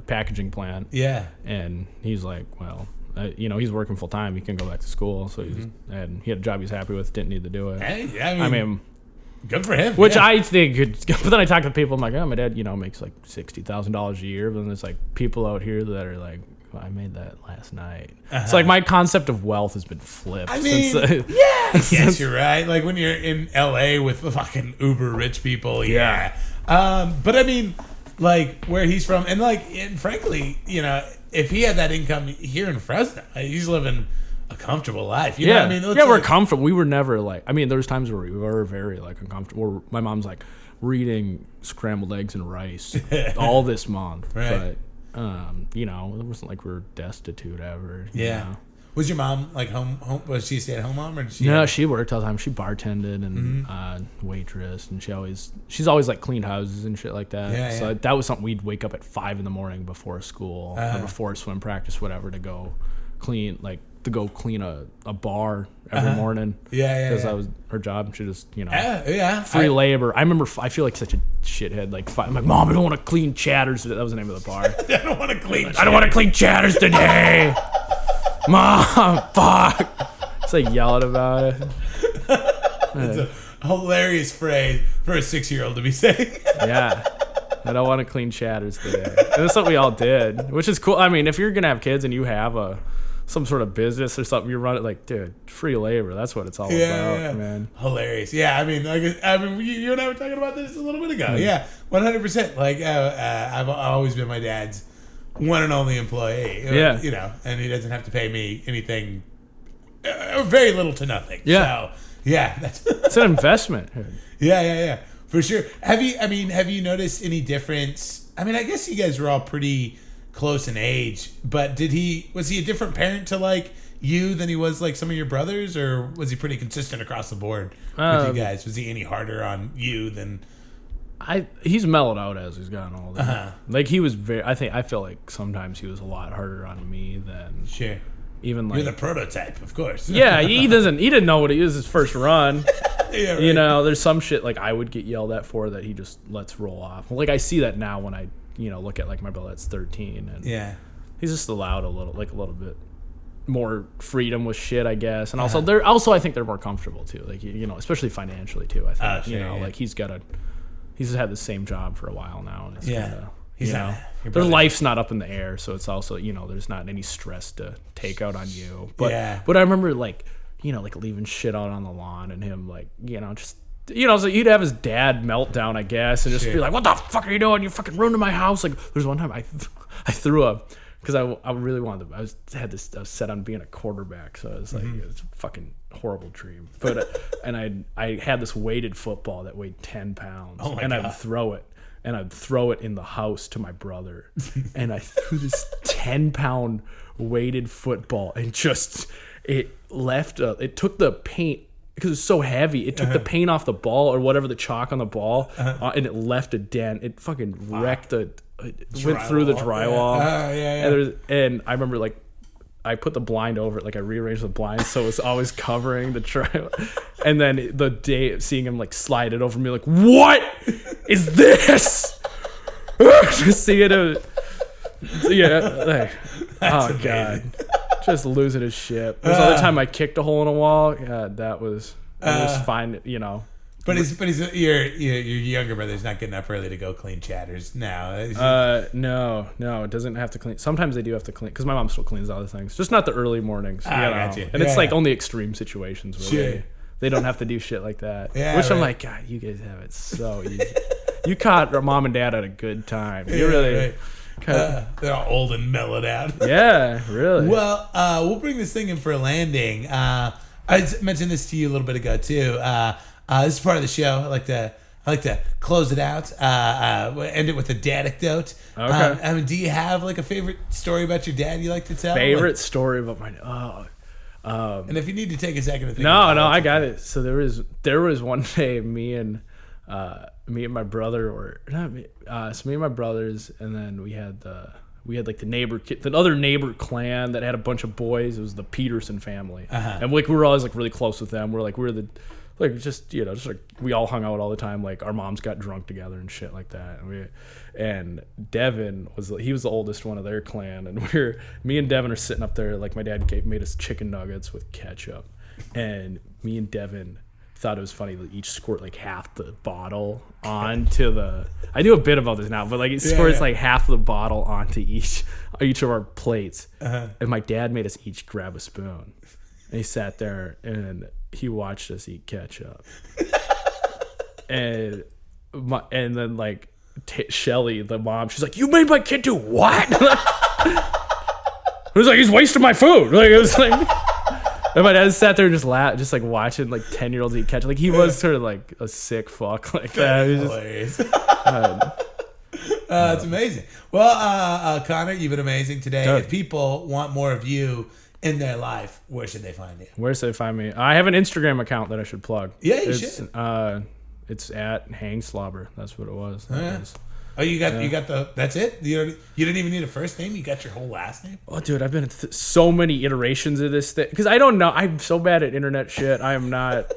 packaging plant. Yeah. And he's like, well, he's working full time. He can go back to school. So and he had a job he's happy with. Didn't need to do it. Hey, I mean good for him. Which I think but then I talk to people. I'm like, oh, my dad, makes like $60,000 a year. But then there's like people out here that are like, well, I made that last night. It's like my concept of wealth has been flipped. I mean, yes, you're right. Like when you're in LA with fucking uber rich people. Yeah. But I mean, like where he's from, and frankly, if he had that income here in Fresno, he's living a comfortable life. You know what I mean? We're comfortable. We were never like, I mean, there's times where we were very like uncomfortable. Where my mom's like, we're eating scrambled eggs and rice all this month. Right. But, it wasn't like we were destitute ever. You know? Was your mom like home? Was she a stay-at-home mom, or did she? No, she worked all the time. She bartended and waitress, and she's always like cleaned houses and shit like that. So that was something we'd wake up at 5 a.m. before school or before swim practice, whatever, to go clean a bar every morning. Because that was her job. She just free labor. I feel like such a shithead. Like I'm like, Mom, I don't want to clean chatters. That was the name of the bar. I don't want to clean. I don't want to clean chatters today. Mom, fuck. It's like yelling about it. It's a hilarious phrase for a 6-year-old to be saying. Yeah. I don't want to clean chatters today. And that's what we all did, which is cool. I mean, if you're going to have kids and you have some sort of business or something, you run it like, dude, free labor. That's what it's all about, man. Hilarious. Yeah, I mean, you and I were talking about this a little bit ago. Yeah, 100%. Like, I've always been my dad's one and only employee. And he doesn't have to pay me anything, very little to nothing. Yeah. So, Yeah, it's an investment. Yeah, for sure. Have you noticed any difference? I mean, I guess you guys were all pretty close in age, but was he a different parent to like you than he was like some of your brothers, or was he pretty consistent across the board with you guys? Was he any harder on you than? He's mellowed out as he's gotten older. Like he was I feel like sometimes he was a lot harder on me than sure. Even like you're the prototype, of course. Yeah, he didn't know what he was his first run. Yeah, right. You know, there's some shit like I would get yelled at for that he just lets roll off. Like I see that now when I look at like my brother that's 13 and he's just allowed a little bit more freedom with shit, I guess. And also I think they're more comfortable too. Like especially financially too. I think like he's had the same job for a while now, and it's their life's not up in the air, so it's also there's not any stress to take out on you. But I remember like leaving shit out on the lawn and him like so he'd have his dad meltdown, I guess, and just be like, "What the fuck are you doing? You're fucking ruining my house!" Like there's one time I threw up because I really wanted to. I was set on being a quarterback, so it was like it was a fucking horrible dream. But and I had this weighted football that weighed 10 pounds, and I would throw it. And I'd throw it in the house to my brother. And I threw this 10-pound weighted football and it took the paint, because it's so heavy, it took the paint off the ball or whatever, the chalk on the ball, and it left a dent. It fucking wrecked it went through the drywall. And I remember like, I put the blind over it, like I rearranged the blind so it's always covering the drywall. And then the day seeing him like slide it over me, like, what is this? Just seeing him, like, oh god, just losing his shit. There's other time I kicked a hole in a wall. God, that was fine, But your younger brother's not getting up early to go clean chatters now. No, it doesn't have to clean. Sometimes they do have to clean because my mom still cleans other things, just not the early mornings. Got you. And it's like only extreme situations where they don't have to do shit like that. Which I'm like, God, you guys have it so easy. You caught our mom and dad at a good time. You really. They're all old and mellowed out. Yeah, really. Well, we'll bring this thing in for a landing. I mentioned this to you a little bit ago too. This is part of the show. I like to close it out. End it with a dadicdote. Okay. Do you have like a favorite story about your dad you like to tell? Favorite story about my and if you need to take a second to think. No, I got it. So there was one day me and my brother me and my brothers, and then we had like the other neighbor clan that had a bunch of boys. It was the Peterson family, and like we were always like really close with them. We all hung out all the time. Like our moms got drunk together and shit like that. And Devin was the oldest one of their clan, and me and Devin are sitting up there. Like my dad made us chicken nuggets with ketchup, and me and Devin thought it was funny to each squirt like half the bottle onto the. I do a bit about this now, but like it squirts like half the bottle onto each of our plates, and my dad made us each grab a spoon, and he sat there and he watched us eat ketchup, and then like Shelly, the mom, she's like, "You made my kid do what?" It was like, he's wasting my food. Like it was like. And my dad sat there and just laughed, just like watching like 10-year-olds eat ketchup. Like he was sort of like a sick fuck like that. Hilarious. It's amazing. Well, Connor, you've been amazing today. If people want more of you in their life, where should they find you? Where should they find me? I have an Instagram account that I should plug. Yeah, you should. It's at Hangsleben. That's what it was. Oh, you got the. That's it. You didn't even need a first name. You got your whole last name. Oh, dude, I've been in so many iterations of this thing because I don't know. I'm so bad at internet shit. I am not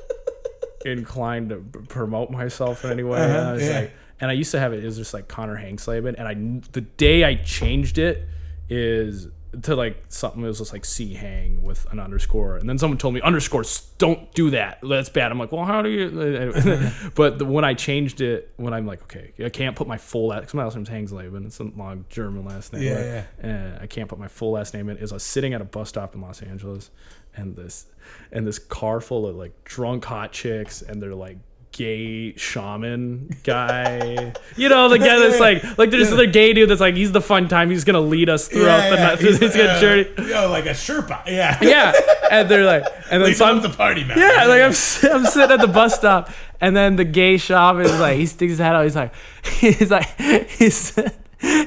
inclined to promote myself in any way. And I used to have it as just like Connor Hangsleben, and the day I changed it is to like something that was just like C Hang with an underscore, and then someone told me underscores don't do that, that's bad. I'm like, well, how do you? But when I changed it, when I'm like, okay, I can't put my full last, because my last name's Hangsleben, it's a long German last name. And I can't put my full last name in. Is I was sitting at a bus stop in Los Angeles, and this car full of like drunk hot chicks, and they're like gay shaman guy. You know, the guy that's like there's another gay dude that's like, he's the fun time. He's gonna lead us throughout the night. He's gonna journey. Like a Sherpa. Yeah. Yeah. And they're like, and then so I'm the party man. Yeah, like I'm sitting at the bus stop, and then the gay shaman is like, he sticks his head out.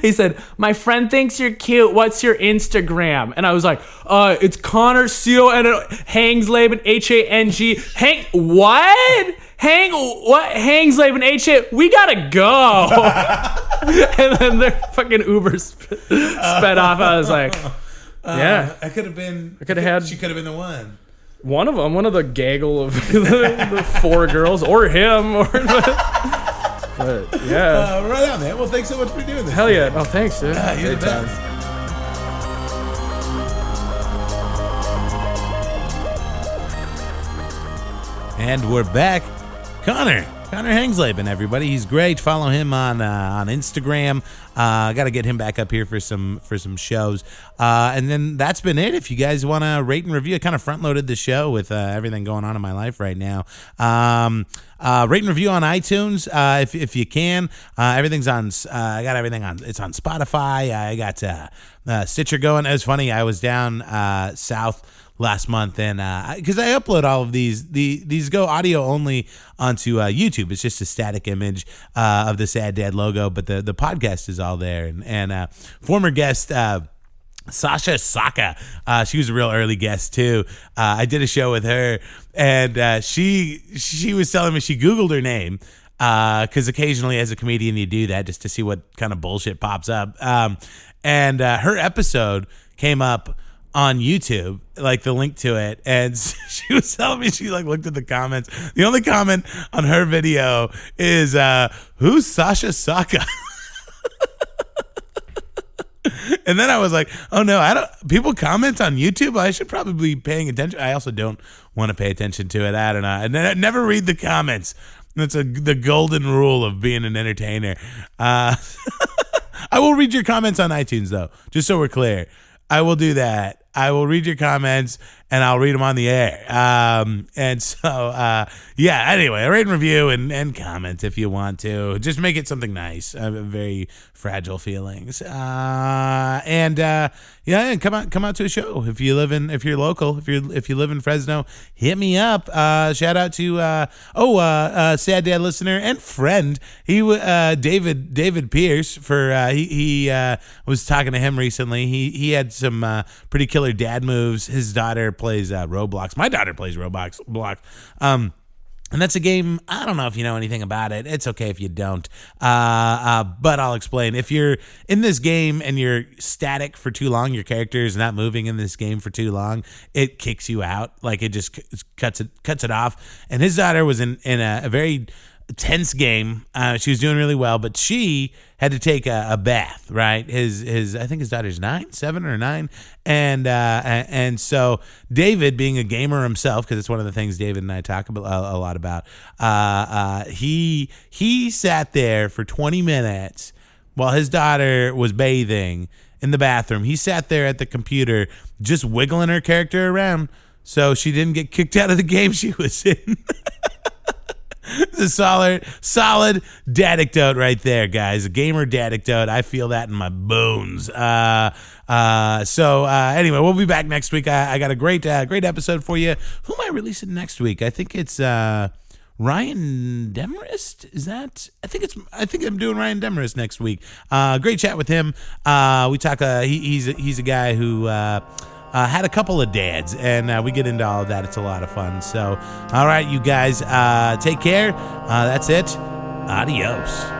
He said, my friend thinks you're cute. What's your Instagram? And I was like, it's Connor Hangsleben, Hang what? Hangsleben, we gotta go. And then their fucking Uber sped off. I was like, yeah, I could have been. She could have been the one. One of the gaggle of the 4 girls, or him, or. But, yeah. Right on, man. Well, thanks so much for doing this. Hell yeah. Oh, thanks, dude. You're the best. And we're back. Connor Hangsleben, everybody. He's great. Follow him on Instagram. Got to get him back up here for some shows. And then that's been it. If you guys want to rate and review, I kind of front loaded the show with everything going on in my life right now. Rate and review on iTunes if you can. Everything's on. I got everything on. It's on Spotify. I got Stitcher going. It was funny. I was down south last month, and because I upload all of these go audio only onto YouTube. It's just a static image of the Sad Dad logo, but the podcast is all there. And former guest Sasha Saka, she was a real early guest too. I did a show with her, and she was telling me she Googled her name, because occasionally as a comedian you do that just to see what kind of bullshit pops up. And her episode came up on YouTube, like the link to it, and she was telling me she like looked at the comments. The only comment on her video is who's Sasha Saka? And then I was like, oh no, people comment on YouTube. I should probably be paying attention. I also don't want to pay attention to it. I don't know. And then I never read the comments. That's the golden rule of being an entertainer. I will read your comments on iTunes though, just so we're clear. I will do that. I will read your comments and I'll read them on the air. And so, anyway, rate and review and comment if you want to. Just make it something nice. I have very fragile feelings. And come out to a show if you're local. If you live in Fresno, hit me up. Shout out to Sad Dad listener and friend. David Pierce for he was talking to him recently. He had some pretty killer dad moves. His daughter plays Roblox. My daughter plays Roblox. And that's a game, I don't know if you know anything about it. It's okay if you don't. But I'll explain. If you're in this game and you're static for too long, your character is not moving in this game for too long, it kicks you out. Like it just cuts it off. And his daughter was in a very tense game. She was doing really well, but she had to take a bath, right? I think his daughter's 7 or 9. And so David, being a gamer himself, because it's one of the things David and I talk about a lot about, he sat there for 20 minutes while his daughter was bathing in the bathroom. He sat there at the computer just wiggling her character around so she didn't get kicked out of the game she was in. It's a solid dadictote right there, guys. A gamer dadictote. I feel that in my bones. Anyway, we'll be back next week. I got a great episode for you. Who am I releasing next week? I think it's Ryan Demarest. Is that? I think I'm doing Ryan Demarest next week. Great chat with him. We talk. He's a guy who had a couple of dads, and we get into all of that. It's a lot of fun. So, all right, you guys, take care. That's it. Adios.